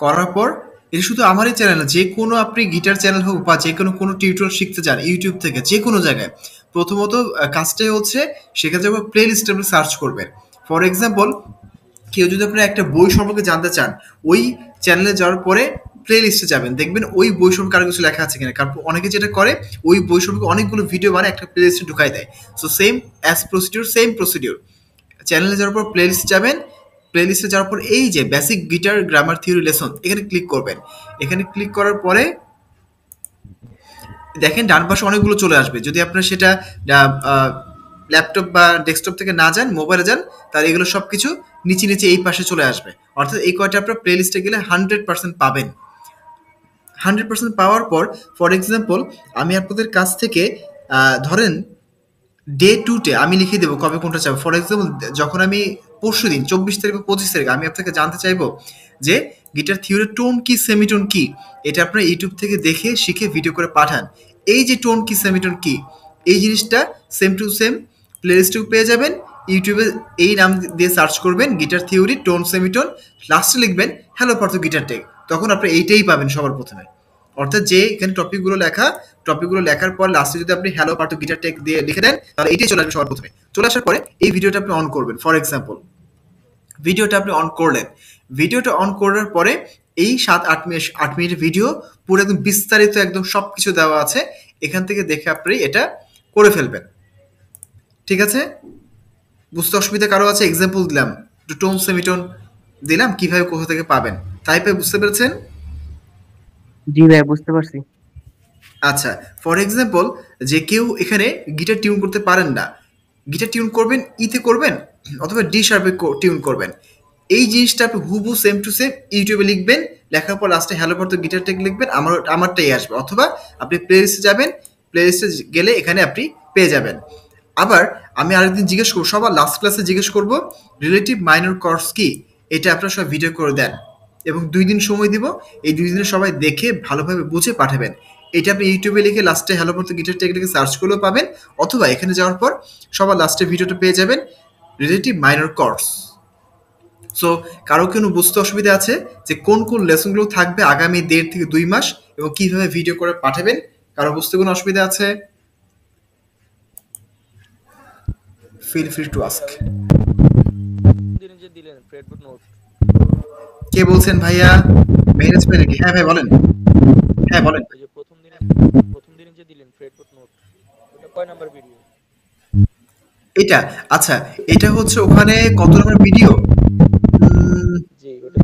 করার পর এটা শুধু আমারই চ্যানেল না, যে কোনো আপনি গিটার চ্যানেল হোক বা যে কোনো টিউটোরিয়াল শিখতে চান ইউটিউব থেকে যে কোনো জায়গায়, প্রথমত কাজটাই হচ্ছে সেখানে যাবো প্লে লিস্টে আপনি সার্চ করবেন। ফর এক্সাম্পল কেউ যদি আপনার একটা বই সম্পর্কে জানতে চান, ওই চ্যানেলে যাওয়ার পরে প্লে লিস্টে যাবেন, দেখবেন ওই বই সম্পর্কে আরো কিছু লেখা আছে কিনা। কারণ অনেকে যেটা করে ওই বই সম্পর্কে অনেকগুলো ভিডিও বানায় একটা প্লে লিস্টে ঢুকাই দেয়। So same as procedure, same procedure. চ্যানেলে যাওয়ার পর প্লে লিস্ট যাবেন, প্লে লিস্টে যাওয়ার পর এই যে basic guitar grammar theory lesson এখানে ক্লিক করবেন। এখানে ক্লিক করার পরে দেখেন ডান পাশে অনেকগুলো চলে আসবে। যদি আপনার সেটা ল্যাপটপ বা ডেস্কটপ থেকে না যান, মোবাইলে যান, তাহলে এগুলো সব কিছু নিচে নিচে এই পাশে চলে আসবে। অর্থাৎ এই কয়টা আপনার প্লে লিস্টে গেলে 100% পাবেন। 100% পাওয়ার পর ফর এক্সাম্পল আমি আপনাদের কাছ থেকে ধরেন ডে 2-তে আমি লিখে দেবো কবে কোনটা চাবো। ফর এক্সাম্পল যখন আমি পরশু দিন 24 তারিখ বা 25 তারিখ আমি আপনাকে জানতে চাইবো যে গিটার থিওরি টোন কি সেমিটোন কি, এটা আপনারা ইউটিউব থেকে দেখে শিখে ভিডিও করে পাঠান। এই যে টোন কি সেমিটোন কি, এই জিনিসটা সেম টু সেম প্লে লিস্টেও পেয়ে যাবেন। ইউটিউবে এই নাম দিয়ে সার্চ করবেন গিটার থিওরি টোন সেমিটোন, লাস্টে লিখবেন হ্যালো পার্থ গিটার টেক, তখন আপনি এইটাই পাবেন সবার প্রথমে। অর্থাৎ যে এখানে টপিকগুলো লেখা, টপিকগুলো লেখার পর লাস্টে যদি আপনি হ্যালো পার্থ গিটার টেক দিয়ে লিখে দেন, তাহলে এটাই চলে আসবে সবার প্রথমে। চলে আসার পরে এই ভিডিওটা আপনি অন করবেন। ফর এক্সাম্পল ভিডিওটা আপনি অন করলেন, ভিডিওটা অন করার পরে এই 7-8 মিনিটের ভিডিও পুরো একদম বিস্তারিত একদম সব কিছু দেওয়া আছে, এখান থেকে দেখে আপনি এটা করে ফেলবেন। ঠিক আছে? বুঝতে অসুবিধা কারো আছে? এক্সাম্পল দিলাম, একটু টোন সেমিটোন দিলাম, কিভাবে কোথা থেকে পাবেন। তাই পেয়ে বুঝতে পেরেছেন? জি ভাই, বুঝতে পারছি। আচ্ছা, ফর এক্সাম্পল যে কেউ এখানে গিটার টিউন করতে পারেন না, গিটার টিউন করবেন ইতে করবেন অথবা ডি শার্পে টিউন করবেন, এই জিনিসটা আপনি হুবহু সেম টু সেম ইউটিউবে লিখবেন, লেখার পর লাস্টে হ্যালো পার্থ গিটার টেক লিখবেন, আমারটাই আসবে। অথবা আপনি প্লে লিস্টে যাবেন, প্লে লিস্টে গেলে এখানে আপনি পেয়ে যাবেন। আবার আমি আরেকদিন জিজ্ঞেস করবো, সবার লাস্ট ক্লাসে জিজ্ঞেস করবো রিলেটিভ মাইনর কর্ডস কি, এটা আপনারা সব ভিডিও করে দেন এবং 2 দিন সময় দিব। এই 2 দিনে সবাই দেখে ভালোভাবে বুঝে পাঠাবেন। এটা আপনি ইউটিউবে লিখে লাস্টে হ্যালো পার্থ গিটার টেক লিখে সার্চ করলেও পাবেন, অথবা এখানে যাওয়ার পর সবার লাস্টে ভিডিওটা পেয়ে যাবেন রিলেটিভ মাইনর কর্ডস। সো কারো কোনো বুঝতে অসুবিধা আছে যে কোন কোন লেসনগুলো থাকবে আগামী 1.5 থেকে 2 মাস এবং কিভাবে ভিডিও করে পাঠাবেন? কারো বুঝতে কোনো অসুবিধা আছে? Feel free to ask. দিনে যে দিলেন ফ্রেডবোর্ড নোট, কে বলছেন ভাইয়া? মেহেরাজ ভাই নাকি? হ্যাঁ ভাই বলেন। হ্যাঁ বলেন। ওই যে প্রথম দিনে যে দিলেন ফ্রেডবোর্ড নোট, ওটা কয় নাম্বার ভিডিও? এটা আচ্ছা, এটা হচ্ছে ওখানে কত নম্বর ভিডিও? জি ওটা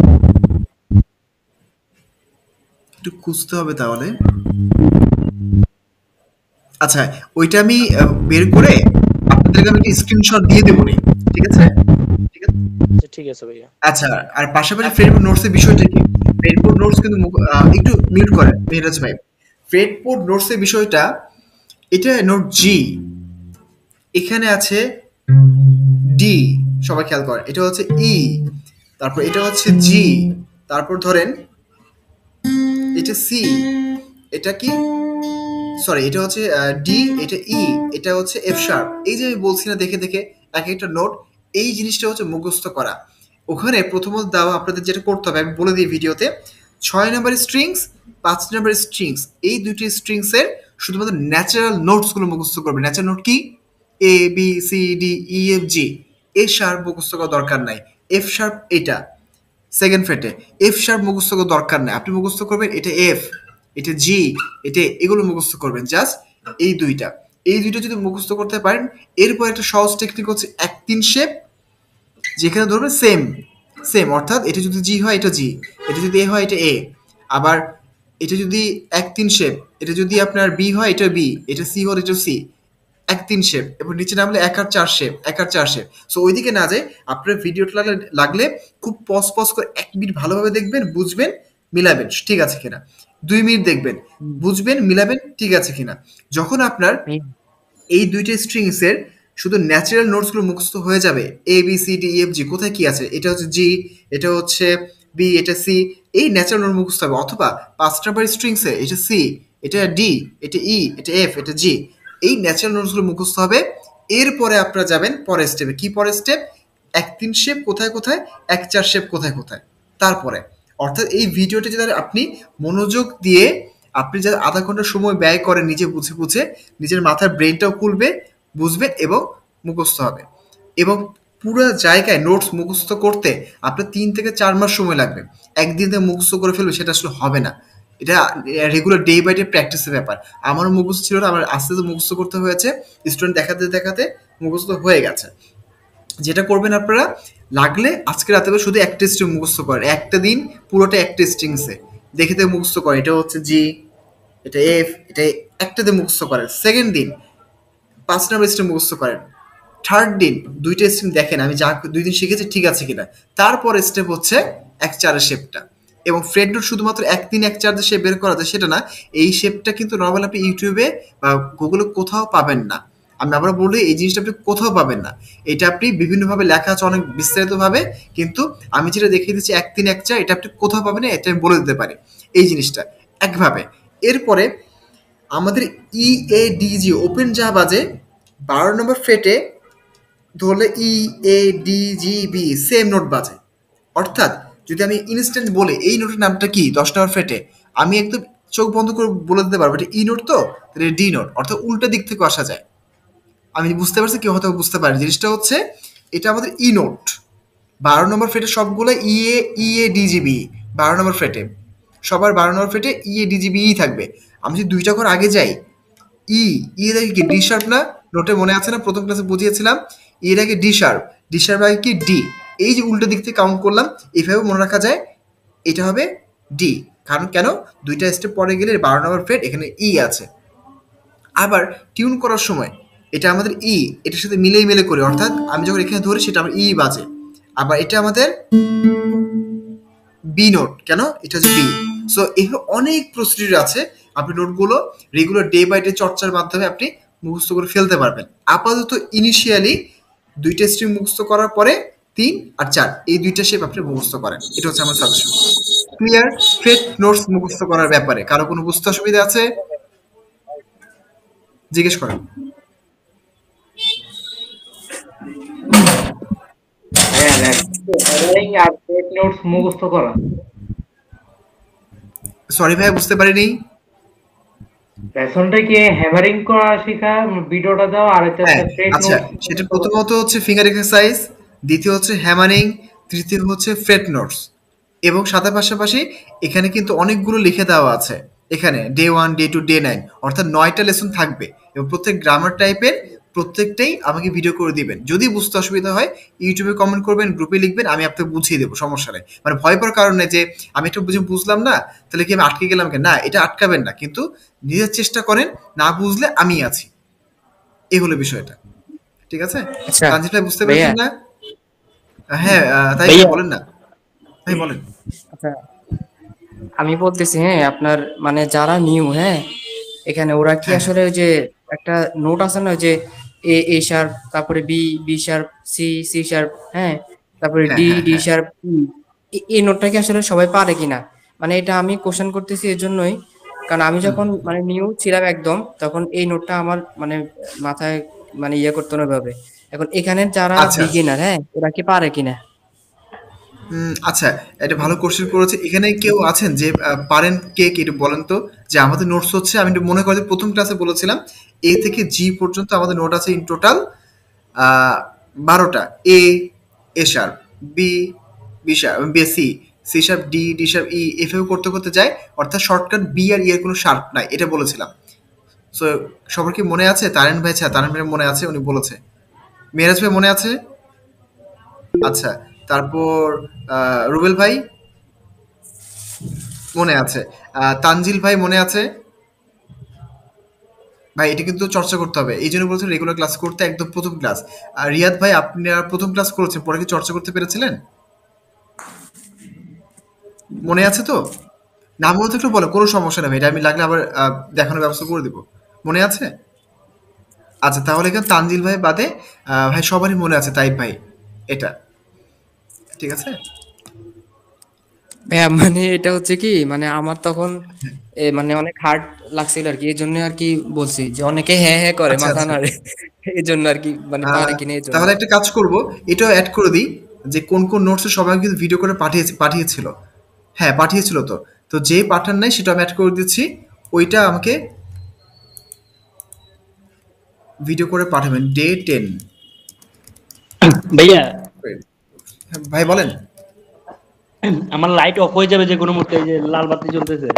একটু খুঁজতে হবে তাহলে। আচ্ছা, ওইটা আমি বের করে আপনাদেরকে আমি একটা স্ক্রিনশট দিয়ে দেবো নি। ঠিক আছে? ঠিক আছে? ঠিক আছে ভাইয়া। আচ্ছা, আর পাশাপাশি ফ্রেডবোর্ড নোটস এর বিষয়টা কি? ফ্রেডবোর্ড নোটস কিন্তু একটু মিউট করেন মেহেরাজ ভাই। ফ্রেডবোর্ড নোটস এর বিষয়টা, এটা নোট জি, এখানে আছে ডি, সবাই খেয়াল করেন, এটা হচ্ছে ই, তারপর এটা হচ্ছে জি, তারপর ধরেন এটা সি, এটা কি সরি এটা হচ্ছে ডি, এটা ই, এটা হচ্ছে এফ শার্প। এই যে আমি বলছি না দেখে দেখে এক একটা নোট, এই জিনিসটা হচ্ছে মুখস্থ করা। ওখানে প্রথমত দেওয়া আপনাদের যেটা করতে হবে আমি বলে দিই ভিডিওতে, 6 নাম্বার স্ট্রিংস, 5 নাম্বার স্ট্রিংস, এই দুটি স্ট্রিংসের শুধুমাত্র ন্যাচারাল নোটসগুলো মুখস্থ করবে। ন্যাচারাল নোট কি? A B C D E F G, A sharp মুখস্থ করার দরকার নাই, এফ শার্প এটা, সেকেন্ড ফ্রেটে এফ শার্প মুখস্থ করার দরকার নেই, আপনি মুখস্থ করবেন এটা এফ, এটা জি, এটা এগুলো মুখস্থ করবেন, জাস্ট এই দুইটা, এই দুইটা যদি মুখস্থ করতে পারেন, এরপর একটা সহজ টেকনিক হচ্ছে 1-3 শেপ, যেখানে ধরবেন সেম সেম, অর্থাৎ এটা যদি জি হয় এটা জি, এটা যদি এ হয় এটা এ, আবার এটা যদি 1-3 শেপ, এটা যদি আপনার বি হয় এটা বি, এটা সি হলে এটা সি, 1-3 শেপ, এবং নিচে নামলে 1 আর 4 শেপ, 1 আর 4 শেপ। সো ওইদিকে না যায়, আপনার ভিডিওটা লাগলে খুব পজ করে 1 মিনিট ভালোভাবে দেখবেন, বুঝবেন, মিলাবেন ঠিক আছে কিনা, 2 মিনিট দেখবেন, বুঝবেন, মিলাবেন ঠিক আছে কিনা। যখন আপনার এই দুইটা স্ট্রিংস এর শুধু ন্যাচারাল নোটস গুলো মুখস্থ হয়ে যাবে, A B C D E F G, কোথায় কি আছে, এটা হচ্ছে জি, এটা হচ্ছে বি, এটা সি, এই ন্যাচারাল নোট মুখস্থ হবে, অথবা 5 নাম্বার স্ট্রিংস এ এটা সি, এটা ডি, এটা ই, এটা এফ, এটা জি, এই ন্যাচারাল নোটস গুলো মুখস্থ হবে। এরপরে আপনারা যাবেন পরের স্টেপে, কি পরের স্টেপ, 1-3 শেপ কোথায় কোথায়, 1-4 শেপ কোথায় কোথায়, তারপরে, অর্থাৎ এই ভিডিওটা যদি আপনি মনোযোগ দিয়ে, আপনি যারা আধা ঘন্টা সময় ব্যয় করেন নিজে বুঝে বুঝে, নিজের মাথার ব্রেনটাও খুলবে, বুঝবেন এবং মুখস্থ হবে। এবং পুরো জায়গায় নোটস মুখস্থ করতে আপনার 3 থেকে 4 মাস সময় লাগবে, একদিনে মুখস্থ করে ফেলবে সেটা আসলে হবে না, এটা রেগুলার ডে বাই ডে প্র্যাকটিসের ব্যাপার। আমারও মুখস্থ ছিল না, আমার আস্তে আস্তে মুখস্থ করতে হয়েছে, স্টুডেন্ট দেখাতে দেখাতে মুখস্থ হয়ে গেছে। যেটা করবেন আপনারা, লাগলে আজকে রাতে শুধু একটা স্ট্রিং মুখস্থ করেন, একটা দিন পুরোটা একটা স্ট্রিংসে দেখে দেখে মুখস্থ করেন, এটা হচ্ছে জি, এটা এফ, এটা একটা দিয়ে মুখস্থ করেন। সেকেন্ড দিন 5 নাম্বার স্ট্রিং মুখস্থ করেন। থার্ড দিন 2টা স্ট্রিং দেখেন আমি যা 2 দিন শিখেছি ঠিক আছে কিনা। তারপর স্টেপ হচ্ছে 1-4 শেপটা, এবং ফ্রেড নোট শুধুমাত্র 1-3-1-4 যে শেপ বের করা যায় সেটা না, এই শেপটা কিন্তু নর্মাল আপনি ইউটিউবে বা গুগলে কোথাও পাবেন না। আমি আবার বলি, এই জিনিসটা আপনি কোথাও পাবেন না, এটা আপনি বিভিন্নভাবে লেখা আছে অনেক বিস্তারিতভাবে, কিন্তু আমি যেটা দেখিয়ে দিচ্ছি 1-3-1-4, এটা আপনি কোথাও পাবেন না, এটা আমি বলে দিতে পারি এই জিনিসটা একভাবে। এরপরে আমাদের ইএডিজি ওপেন যা বাজে 12 নম্বর ফ্রেটে ধরলে ইএডিজিবি সেম নোট বাজে, অর্থাৎ যদি আমি ইনস্ট্যান্ট বলে এই নোটের নামটা কি 10 নম্বর ফ্রেটে, আমি একদম চোখ বন্ধ করে বলে দিতে পারবো এটা ই নোট, তো তাহলে ডি নোট, অর্থাৎ উল্টা দিক থেকে আসা যায়। আমি বুঝতে পারছি, কেউ হয়তো বুঝতে পারে, জিনিসটা হচ্ছে এটা আমাদের ই নোট 12 নম্বর ফ্রেটে সবগুলো ইএডিজিবি 12 নম্বর ফ্রেটে, সবার 12 নম্বর ফ্রেটে ইএডিজিবি থাকবে। আমি যদি 2টা ঘর আগে যাই, ই, এর আগে কি ডি শার্প না, নোটে মনে আছে না, প্রথম ক্লাসে বুঝিয়েছিলাম, এর আগে ডি শার্প, ডি শার্প আগে কি ডি, এই যে উল্টো দিক থেকে কাউন্ট করলাম, এইভাবে মনে রাখা যায়, এটা হবে ডি, কারণ কেন 2টা স্টেপ পরে গেলে 12 নম্বর ফ্রেট এখানে ই আছে। আবার টিউন করার সময় এটা আমাদের ই, এটার সাথে মিলে মিলে করি, অর্থাৎ আমি যখন এখানে ধরি সেটা আমার ই বাজে, আবার এটা আমাদের বি নোট, কেন এটা হচ্ছে বি। সো এইভাবে অনেক প্রসিডিউর আছে, আপনি নোটগুলো রেগুলার ডে বাই ডে চর্চার মাধ্যমে আপনি মুখস্থ করে ফেলতে পারবেন। আপাতত ইনিশিয়ালি 2টা স্ট্রিং মুখস্থ করার পরে 3 আর 4 এই 2টা শেপ আপনি মুখস্থ করেন, এটা হচ্ছে আমার সাজেশন। ক্লিয়ার? ফ্রেট নোটস মুখস্থ করার ব্যাপারে কারো কোনো বুঝতে অসুবিধা আছে জিজ্ঞেস করেন। হ্যাঁ হ্যাঁ, আর টেক নোটস মুখস্থ করা। সরি ভাই বুঝতে পারিনি। লেসনটা কি হ্যামারিং করা শেখা, ভিডিওটা দাও, আর এটা হ্যাঁ টেক আচ্ছা, নোটস। সেটা প্রথমত হচ্ছে ফিঙ্গার এক্সারসাইজ, দ্বিতীয় হচ্ছে হ্যামারিং, তৃতীয় হচ্ছে ফ্রেট নোটস, এবং সাথে পাশাপাশি এখানে কিন্তু অনেকগুলো লিখে দেওয়া আছে, এখানে ডে 1, ডে 2, ডে 9, অর্থাৎ 9টা লেসন থাকবে, এবং প্রত্যেক গ্রামার টাইপের প্রত্যেকটাই আমাকে ভিডিও করে দিবেন। যদি বুঝতে অসুবিধা হয় ইউটিউবে কমেন্ট করবেন, গ্রুপে লিখবেন, আমি আপনাকে বুঝিয়ে দেবো, সমস্যা নেই। মানে ভয় পাওয়ার কারণ নেই যে আমি একটু বুঝলাম না তাহলে কি আমি আটকে গেলাম, না এটা আটকাবেন না, কিন্তু নিজের চেষ্টা করেন, না বুঝলে আমি আছি, এই হলো বিষয়টা। ঠিক আছে? আচ্ছা তানজিৎ ভাই বুঝতে ভাইয়া, পেরেছেন না? হ্যাঁ তাই ভাইয়া বলেন না ভাই, বলেন। আচ্ছা আমি বলতেছি, হ্যাঁ আপনার মানে যারা নিউ, হ্যাঁ এখানে ওরা কি হ্যাঁ আসলে ওই যে একটা নোট আছে না, ওই যে এ এ শার্প, তারপরে B B sharp, C C sharp, হ্যাঁ তারপরে হ্যাঁ ডি হ্যাঁ ডি হ্যাঁ শার্প, এই নোটটা কি আসলে সবাই পারে কিনা, মানে এটা আমি কোশ্চেন করতেছি এর জন্যই, কারণ আমি হুম, যখন মানে নিউ ছিলাম একদম, তখন এই নোটটা আমার মানে মাথায় মানে ইয়ে করতে না ভাবে। এখন এখানে যারা আচ্ছা বিগিনার, হ্যাঁ ওরা কি পারে কিনা? আচ্ছা, এটা ভালো কোশ্চেন করেছে। এখানে কেউ আছেন যে পারেন, কে কে একটু বলেন তো। যে আমাদের নোটস হচ্ছে, আমি একটু মনে করি যে প্রথম ক্লাসে বলেছিলাম এ থেকে জি পর্যন্ত আমাদের নোট আছে ইন টোটাল 12টা। এ, এ শার্প, বি, বেসি, C sharp D, D sharp E, এভাবে করতে করতে যায়, অর্থাৎ শর্টকাট বি আর ই এর কোনো শার্প নাই, এটা বলেছিলাম। সো সবার কি মনে আছে? তারেন ভাই, তারেন ভাই মনে আছে, উনি বলেছে। মেরাজ ভাই মনে আছে? আচ্ছা, তারপর রুবেল ভাই মনে আছে, তানজিল ভাই মনে আছে। ভাই এটা কিন্তু চর্চা করতে হবে, এই জন্য বলছেন রেগুলার ক্লাস করতে, একদম প্রথম ক্লাস। আর রিয়াদ ভাই, আপনি আর প্রথম ক্লাস করেছেন, পরে কি চর্চা করতে পেরেছিলেন? মনে আছে তো? না মনে তো একটু বলো, কোনো সমস্যা নেই, এটা আমি লাগলে আবার দেখানোর ব্যবস্থা করে দিব। মনে আছে? আচ্ছা, তাহলে এখানে তানজিল ভাই বাদে ভাই সবারই মনে আছে, তাই ভাই এটা ঠিক আছে। ভাইয়া মানে এটা হচ্ছে কি, মানে আমার তখন মানে অনেক হার্ড লাগছিল আর কি, এই জন্য আর কি বলছি যে অনেকে হ্যাঁ হ্যাঁ করে, আচ্ছা মাথা আচ্ছা, নাড়ে, এই জন্য আর কি, মানে পারে কিনা এই জন্য। তাহলে একটা কাজ করব, এটাও অ্যাড করে দিই, যে কোন কোন নোটস সবাই কিন্তু ভিডিও করে পাঠিয়েছিল। হ্যাঁ পাঠিয়েছিল, তো তো যে পাঠান নাই সেটা আমি অ্যাড করে দিচ্ছি, ওইটা আমাকে ভিডিও করে পাঠাবেন ডে 10। ভাইয়া ভাই বলেন। আমার লাইট অফ হয়ে যাবে যে কোনো মুহূর্তে, এই যে লাল বাতি জ্বলতেছে।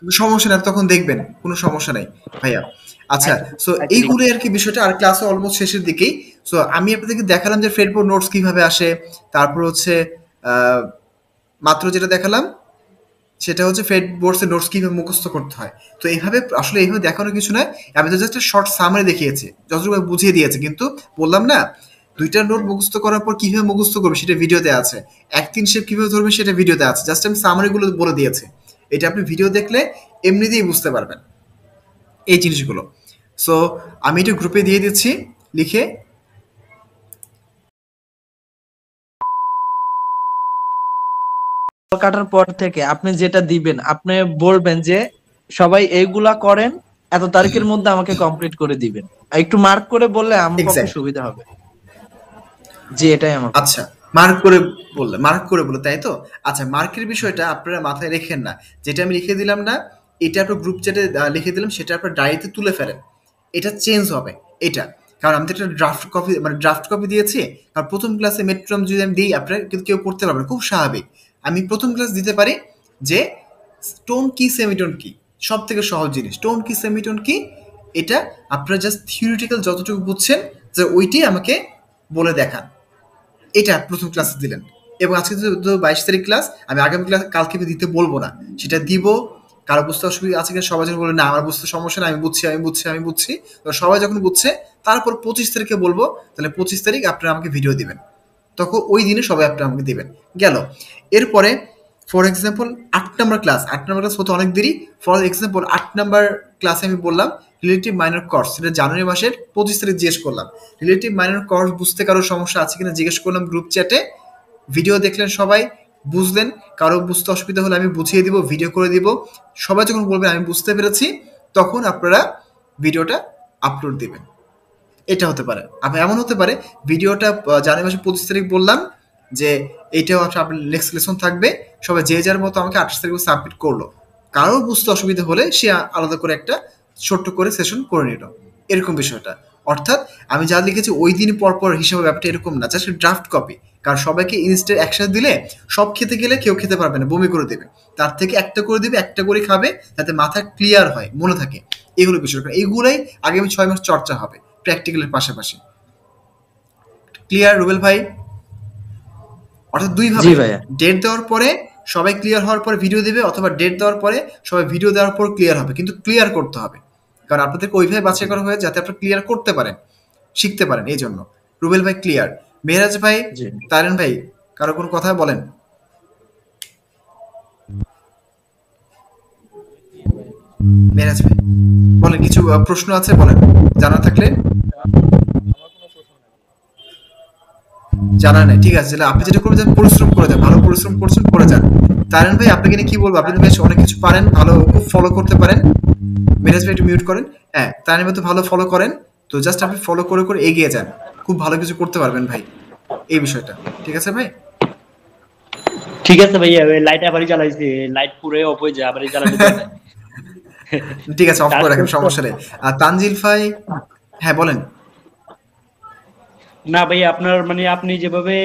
সমস্যা নেই, তখন দেখবেন, কোনো সমস্যা নাই ভাইয়া। আচ্ছা, আচ্ছা সো আচ্ছা, ঠিক এইগুলো আছে। আর কি বিষয়টা, আর ক্লাসে অলমোস্ট শেষের দিকেই। সো আমি আপনাদেরকে দেখালাম যে ফ্রেডবোর্ড নোটস কিভাবে আসে, তারপর হচ্ছে আহ, মাত্র যেটা দেখালাম সেটা হচ্ছে ফেড বোর্ডসের নোটস কিভাবে মুখস্থ করতে হয়। তো এইভাবে আসলে এইভাবে দেখানোর কিছু নয়, আমি তো জাস্ট শর্ট সামারি দেখিয়েছি, যতটুকু আমি বুঝিয়ে দিয়েছি, কিন্তু বললাম না, দুইটা নোট মুখস্থ করার পর কিভাবে মুখস্থ করবে সেটা ভিডিওতে আছে, এক তিন শেপ কিভাবে ধরবে সেটা ভিডিওতে আছে, জাস্ট আমি সামারিগুলো বলে দিয়েছি। এটা আপনি ভিডিও দেখলে এমনিতেই বুঝতে পারবেন এই জিনিসগুলো। সো আমি এটা গ্রুপে দিয়ে দিচ্ছি লিখে। কাটার পর থেকে আপনি যেটা দিবেন, আপনি বলবেন যে সবাই এইগুলা করেন, এত তারিখের মধ্যে আমাকে কমপ্লিট করে দিবেন। আর একটু মার্ক করে বললে আমার পক্ষে এক্স্যাক্ট। সুবিধা হবে, যে এটাই আমার কথা। আচ্ছা, মার্ক করে বললে, মার্ক করে বলে, তাই তো? আচ্ছা, মার্কের বিষয়টা আপনারা মাথায় রেখেন না, যেটা আমি লিখে দিলাম না, এটা আপনার গ্রুপ চ্যাটে লিখে দিলাম, সেটা আপনার ডায়েরিতে তুলে ফেলেন, এটা চেঞ্জ হবে। এটা কারণ আমি তো একটা ড্রাফট কপি দিয়েছি, আর প্রথম ক্লাসে মেট্রোম যদি আমি দিই, আপনারা কিন্তু কেউ পড়তে পারবেন, খুব স্বাভাবিক। আমি প্রথম ক্লাস দিতে পারি যে স্টোন কি সেমিটোন কি, সব থেকে সহজ জিনিস স্টোন কি সেমিটোন কি, এটা আপনারা জাস্ট থিওরিটিক্যাল যতটুকু বুঝছেন, যে ওইটাই আমাকে বলে দেখান, এটা প্রথম ক্লাসে দিলেন। এবং আজকে তো 22 তারিখ ক্লাস, আমি আগামী ক্লাস কালকে দিতে বলবো না, সেটা দিব। কারো বুঝতে অসুবিধা আছে কিনা সবাই যখন বলে না আমার বুঝতে সমস্যা না, আমি বুঝছি আমি বুঝছি আমি বুঝছি, তো সবাই যখন বুঝছে, তারপর 25 তারিখে বলবো, তাহলে 25 তারিখ আপনারা আমাকে ভিডিও দিবেন, তখন ওই দিনে সবাই আপনারা আমাকে দিবেন। গেল। এরপরে ফর এক্সাম্পল 8 নম্বর ক্লাস হতে অনেক দেরি। ফর এক্সাম্পল 8 নম্বর ক্লাসে আমি বললাম রিলেটিভ মাইনর কর্স, সেটা জানুয়ারি মাসের 25 তারিখ জিজ্ঞেস করলাম, রিলেটিভ মাইনর কর্স বুঝতে কারো সমস্যা আছে কিনা জিজ্ঞেস করলাম গ্রুপ চ্যাটে, ভিডিও দেখলেন সবাই, বুঝলেন, কারো বুঝতে অসুবিধা হলে আমি বুঝিয়ে দিব, ভিডিও করে দিব, সবাই যখন বলবেন আমি বুঝতে পেরেছি, তখন আপনারা ভিডিওটা আপলোড দিবেন। এটা হতে পারে, আবার এমন হতে পারে ভিডিওটা জানুয়ারি মাসে 25 তারিখ বললাম যে এইটাও আপনার নেক্সট লেসন থাকবে, সবাই যে যার মতো আমাকে 28 তারিখ সাবমিট করলো, কারো বুঝতে অসুবিধা হলে সে আলাদা করে একটা ছোট্ট করে সেশন করে নিল, এরকম বিষয়টা। অর্থাৎ আমি যা লিখেছি ওই দিন পর পর হিসাবে ব্যাপারটা এরকম না, জাস্ট ড্রাফট কপি, কারণ সবাইকে ইনস্ট্যান্ট একসাথে দিলে সব খেতে গেলে কেউ খেতে পারবে না, বমি করে দেবে, তার থেকে একটা করে দিবে, একটা করে খাবে, যাতে মাথা ক্লিয়ার হয়, মনে থাকে, এগুলো বিষয়। এইগুলোই আগামী 6 মাস চর্চা হবে প্র্যাকটিক্যালের পাশাপাশি। ক্লিয়ার রুবেল ভাই? অর্থাৎ দুই জি ভাবে, ভাইয়া। ডেট দেওয়ার পরে সবাই ক্লিয়ার হওয়ার পরে ভিডিও দেবে, অথবা ডেট দেওয়ার পরে সবাই ভিডিও দেওয়ার পর ক্লিয়ার হবে, কিন্তু ক্লিয়ার করতে হবে, কারণ আপনাদেরকে ওইভাবে বাছাই করা হয়ে যাতে আপনারা ক্লিয়ার করতে পারেন, শিখতে পারেন, এই জন্য। রুবেল ভাই ক্লিয়ার। মেহরাজ ভাই, জি তারেন ভাই, কারো কোনো কথা বলেন? মেহরাজ ভাই বলেন, কিছু প্রশ্ন আছে বলেন, জানা থাকলে। জানা নেই, ঠিক আছে, আপনি যেটা করবেন পরিশ্রম করে যান, ভালো পরিশ্রম করছেন, করে যান। তারেন ভাই আপনাকে নিয়ে কি বলবো, আপনি তো বেশ অনেক কিছু পারেন, ভালো খুব ফলো করতে পারেন। মেরাজ ভাই একটু মিউট করেন। হ্যাঁ, তারেন ভাই তো ভালো ফলো করেন, তো জাস্ট আপনি ফলো করে করে এগিয়ে যান, খুব ভালো কিছু করতে পারবেন ভাই, এই বিষয়টা ঠিক আছে ভাই? ঠিক আছে ভাইয়া, লাইট আবারই জ্বালাইছি, লাইট পুরো অফ হয়ে যায়, আবারই জ্বালাতে হবে। ঠিক আছে, অফ করে রাখেন, সমস্যা নেই। আর তানজিল ভাই, হ্যাঁ বলেন। না ভাই, আপনার মানে আপনি যেভাবে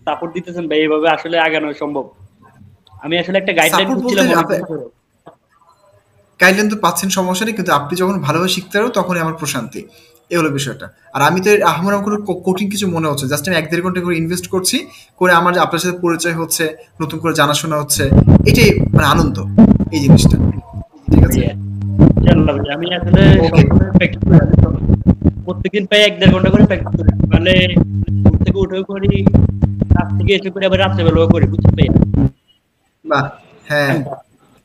সাপোর্ট দিতেছেন ভাই, এইভাবে আসলে আগানো সম্ভব। আমি আসলে একটা গাইডলাইন সাপোর্ট বলতে খুঁজছিলাম অনেকদিন আপনি ধরে। গাইডলাইন তো পাচ্ছেন, সমস্যা নেই, কিন্তু আপনি যখন ভালোভাবে শিখতে পারো তখনই আমার প্রশান্তি। এই হলো বিষয়টা। আর আমি তো আমার কোনো কঠিন কিছু মনে হচ্ছে, জাস্ট আমি 1-1.5 ঘন্টা করে ইনভেস্ট করছি, করে আমার আপনার সাথে পরিচয় হচ্ছে, নতুন করে জানাশোনা হচ্ছে, এটাই মানে আনন্দ এই জিনিসটা। ঠিক আছে, ভাইয়া ইনশাআল্লাহ ভাই, আমি আসলে ওকে। সবসময় প্র্যাকটিস করি, আমি প্রত্যেকদিন প্রায় 1-1.5 ঘন্টা করে প্র্যাকটিস করি। সকালে ঘুম থেকে উঠেও করি, কাজ থেকে এসে করি, আবার রাত্রেবেলাও করি, বুঝছেন ভাইয়া? বাহ, হ্যাঁ।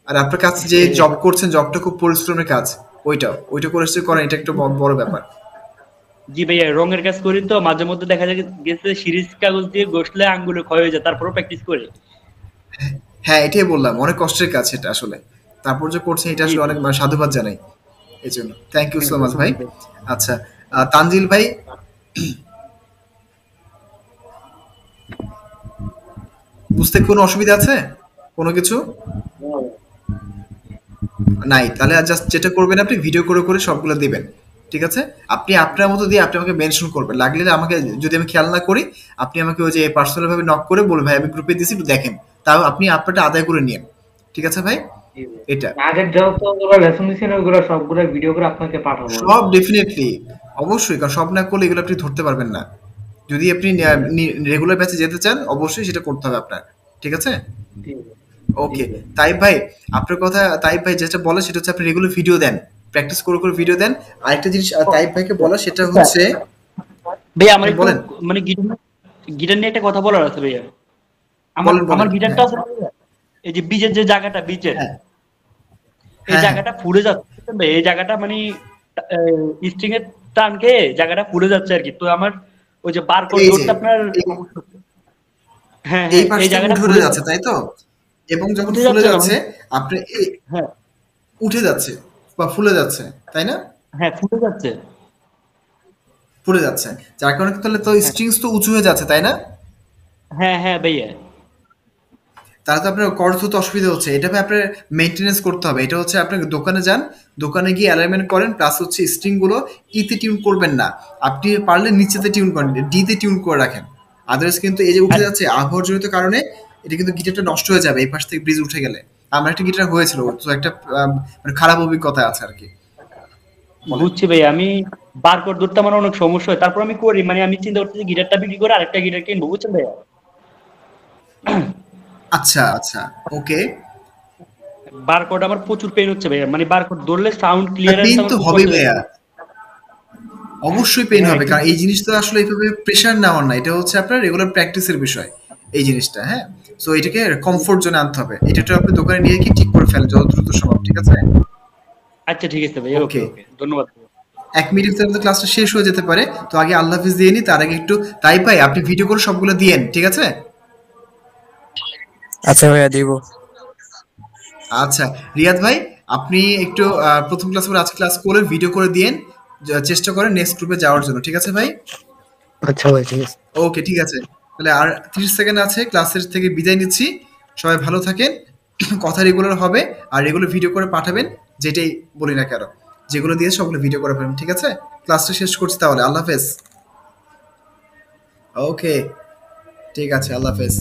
আর আপনার কাছে যে জব করছেন, জবটা খুব পরিশ্রমের কাজ, ওইটা করেন, এটা একটা বড় ব্যাপার। জি ভাইয়া, রঙের কাজ করি তো মাঝে মধ্যে দেখা যায় গেছে সিরিজ কাগজ দিয়ে ঘষলে আঙ্গুলে ক্ষয় হয়ে যায়, তারপরেও প্র্যাকটিস করি। হ্যাঁ, এটাই বললাম, অনেক কষ্টের কাজ এটা আসলে। তারপর যে করছেন এটা জি আসলে ভাই। অনেক সাধুবাদ জানাই এই জন্য। থ্যাংক ইউ সো মাচ ভাই। জি ভাই। আচ্ছা, তানজিল ভাই, বুঝতে কোনো অসুবিধা আছে কোনো কিছু? নাই, তাহলে জাস্ট যেটা করবেন আপনি ভিডিও করে করে সবগুলো দিবেন। ঠিক আছে, আপনি আপনার মতো দিয়ে আপনি আমাকে মেনশন করবেন, লাগলে আমাকে যদি আমি খেয়াল না করি আপনি আমাকে ওই যে পার্সোনাল ভাবে নক করে বলবেন ভাই আমি গ্রুপে দিছি একটু দেখেন, তাও আপনি আপনারটা আদায় করে নিন। ঠিক আছে ভাই, জি ভাই। এটা আগের যত লেসন দিয়েছেন ওগুলো সবগুলো ভিডিও করে আপনাকে পাঠাবো আমি। সব ডেফিনেটলি, অবশ্যই, কারণ সব না করলে এগুলো আপনি ধরতে পারবেন না। যদি আপনি রেগুলার ব্যাচে যেতে চান অবশ্যই সেটা করতে হবে আপনার। ঠিক আছে, জি ভাই। জি ওকে। ভাই। তাইব ভাই, আপনার কথা, তাইব ভাই যেটা বলে সেটা হচ্ছে আপনি রেগুলার ভিডিও দেন, প্র্যাকটিস করে করে ভিডিও দেন। আরেকটা জিনিস তাইব ভাইকে বলা সেটা হচ্ছে, ভাইয়া আমার হ্যাঁ একটু বলেন, মানে গিটার নিয়ে একটা কথা বলার আছে ভাইয়া। আমার বলেন আমার বলেন, গিটারটা হ্যাঁ আছে না ভাইয়া, এই যে বীজের যে জায়গাটা, বীজের হ্যাঁ এই হ্যাঁ হ্যাঁ, জায়গাটা ফুলে যাচ্ছে, বুঝছেন ভাই? এই জায়গাটা মানে স্ট্রিং এর টান খেয়ে জায়গাটা ফুলে যাচ্ছে আর কি। তো আমার ওই যে বারকোড এই যে ধরতে আপনার এই সমস্যা হচ্ছে। হ্যাঁ এই হ্যাঁ, পাশ এই থেকে জায়গাটা উঠে ফুলে উঠে যাচ্ছে যাচ্ছে। তাই তো, এবং যখন উঠে ফুলে যাচ্ছে না যাচ্ছে মানে, আপনি হ্যাঁ উঠে যাচ্ছে বা ফুলে যাচ্ছে, তাই না? হ্যাঁ ফুলে যাচ্ছে। ফুলে যাচ্ছে, যার কারণে তাহলে তো হ্যাঁ স্ট্রিংস তো উঁচু হয়ে যাচ্ছে, তাই না? হ্যাঁ হ্যাঁ ভাইয়া। তাহলে তো আপনার করতে তো অসুবিধা হচ্ছে, এটা ভাই আপনার মেনটেনেন্স করতে হবে। এটা হচ্ছে আপনার দোকানে যান, দোকানে গিয়ে অ্যালাইনমেন্ট করেন, প্লাস হচ্ছে স্ট্রিং গুলো ইতে টিউন করবেন না, আপনি পারলে নিচেতে টিউন করেন, ডিতে টিউন করে রাখেন। আদার্স কিন্তু এই যে উঠে আর যাচ্ছে আবহাওয়াজনিত কারণে এটা কিন্তু গিটারটা নষ্ট হয়ে যাবে এই পাশ থেকে ব্রিজ উঠে গেলে। আমার একটা গিটার হয়েছিল, তো একটা মানে খারাপ অভিজ্ঞতা আছে আর কি। বলেন, বুঝছি ভাইয়া, আমি বারকোড ধরতে আমার অনেক সমস্যা হয়, তারপর আমি করি, মানে আমি চিন্তা করতেছি গিটারটা বিক্রি করে আরেকটা গিটার কিনবো, বুঝছেন ভাইয়া? আচ্ছা আচ্ছা, ওকে। বারকোড আমার প্রচুর পেন হচ্ছে ভাইয়া, মানে বারকোড ধরলে সাউন্ড ক্লিয়ারেন্স পেন আমার তো খুব হবেই কষ্ট হচ্ছে। ভাইয়া, অবশ্যই পেন হ্যাঁ হবে, কারণ কিন্তু এই জিনিসটা আসলে এইভাবে প্রেশার নেওয়ার না, এটা হচ্ছে আপনার রেগুলার প্র্যাকটিসের বিষয় এই জিনিসটা, হ্যাঁ। সো এটাকে কমফোর্ট জোনে আনতে হবে, এটা আপনি দোকানে নিয়ে কি ঠিক করে ফেলেন যত দ্রুত সম্ভব। ঠিক আছে, আচ্ছা ঠিক আছে ভাইয়া, ওকে ওকে। ওকে, ধন্যবাদ ভাইয়া। 1 মিনিট ভিতরে ক্লাসটা শেষ হয়ে যেতে পারে, তো আগে আল্লাহ হাফিজ দিয়ে নি, তার আগে একটু তাই ভাই আপনি ভিডিও করে সবগুলো দিয়েন, ঠিক আছে? আচ্ছা ভাইয়া দিব। আচ্ছা, রিয়াদ ভাই, আপনি একটু প্রথম ক্লাস করে আজকে ক্লাস করে ভিডিও করে দিয়েন, চেষ্টা করেন নেক্সট গ্রুপে যাওয়ার জন্য। ঠিক আছে ভাই, আচ্ছা ভাই, ঠিক আছে। ওকে ঠিক আছে। তাহলে আর 30 সেকেন্ড আছে, ক্লাসের থেকে বিদায় নিচ্ছি। সবাই ভালো থাকেন, কথা রেগুলার হবে, আর রেগুলার ভিডিও করে পাঠাবেন, যেটাই বলি না কেন, যেগুলো দিয়ে সবগুলো ভিডিও করে পাঠাবেন। ঠিক আছে, ক্লাসটা শেষ করছি তাহলে, আল্লাহ হাফেজ। ওকে, ঠিক আছে, আল্লাহ হাফেজ।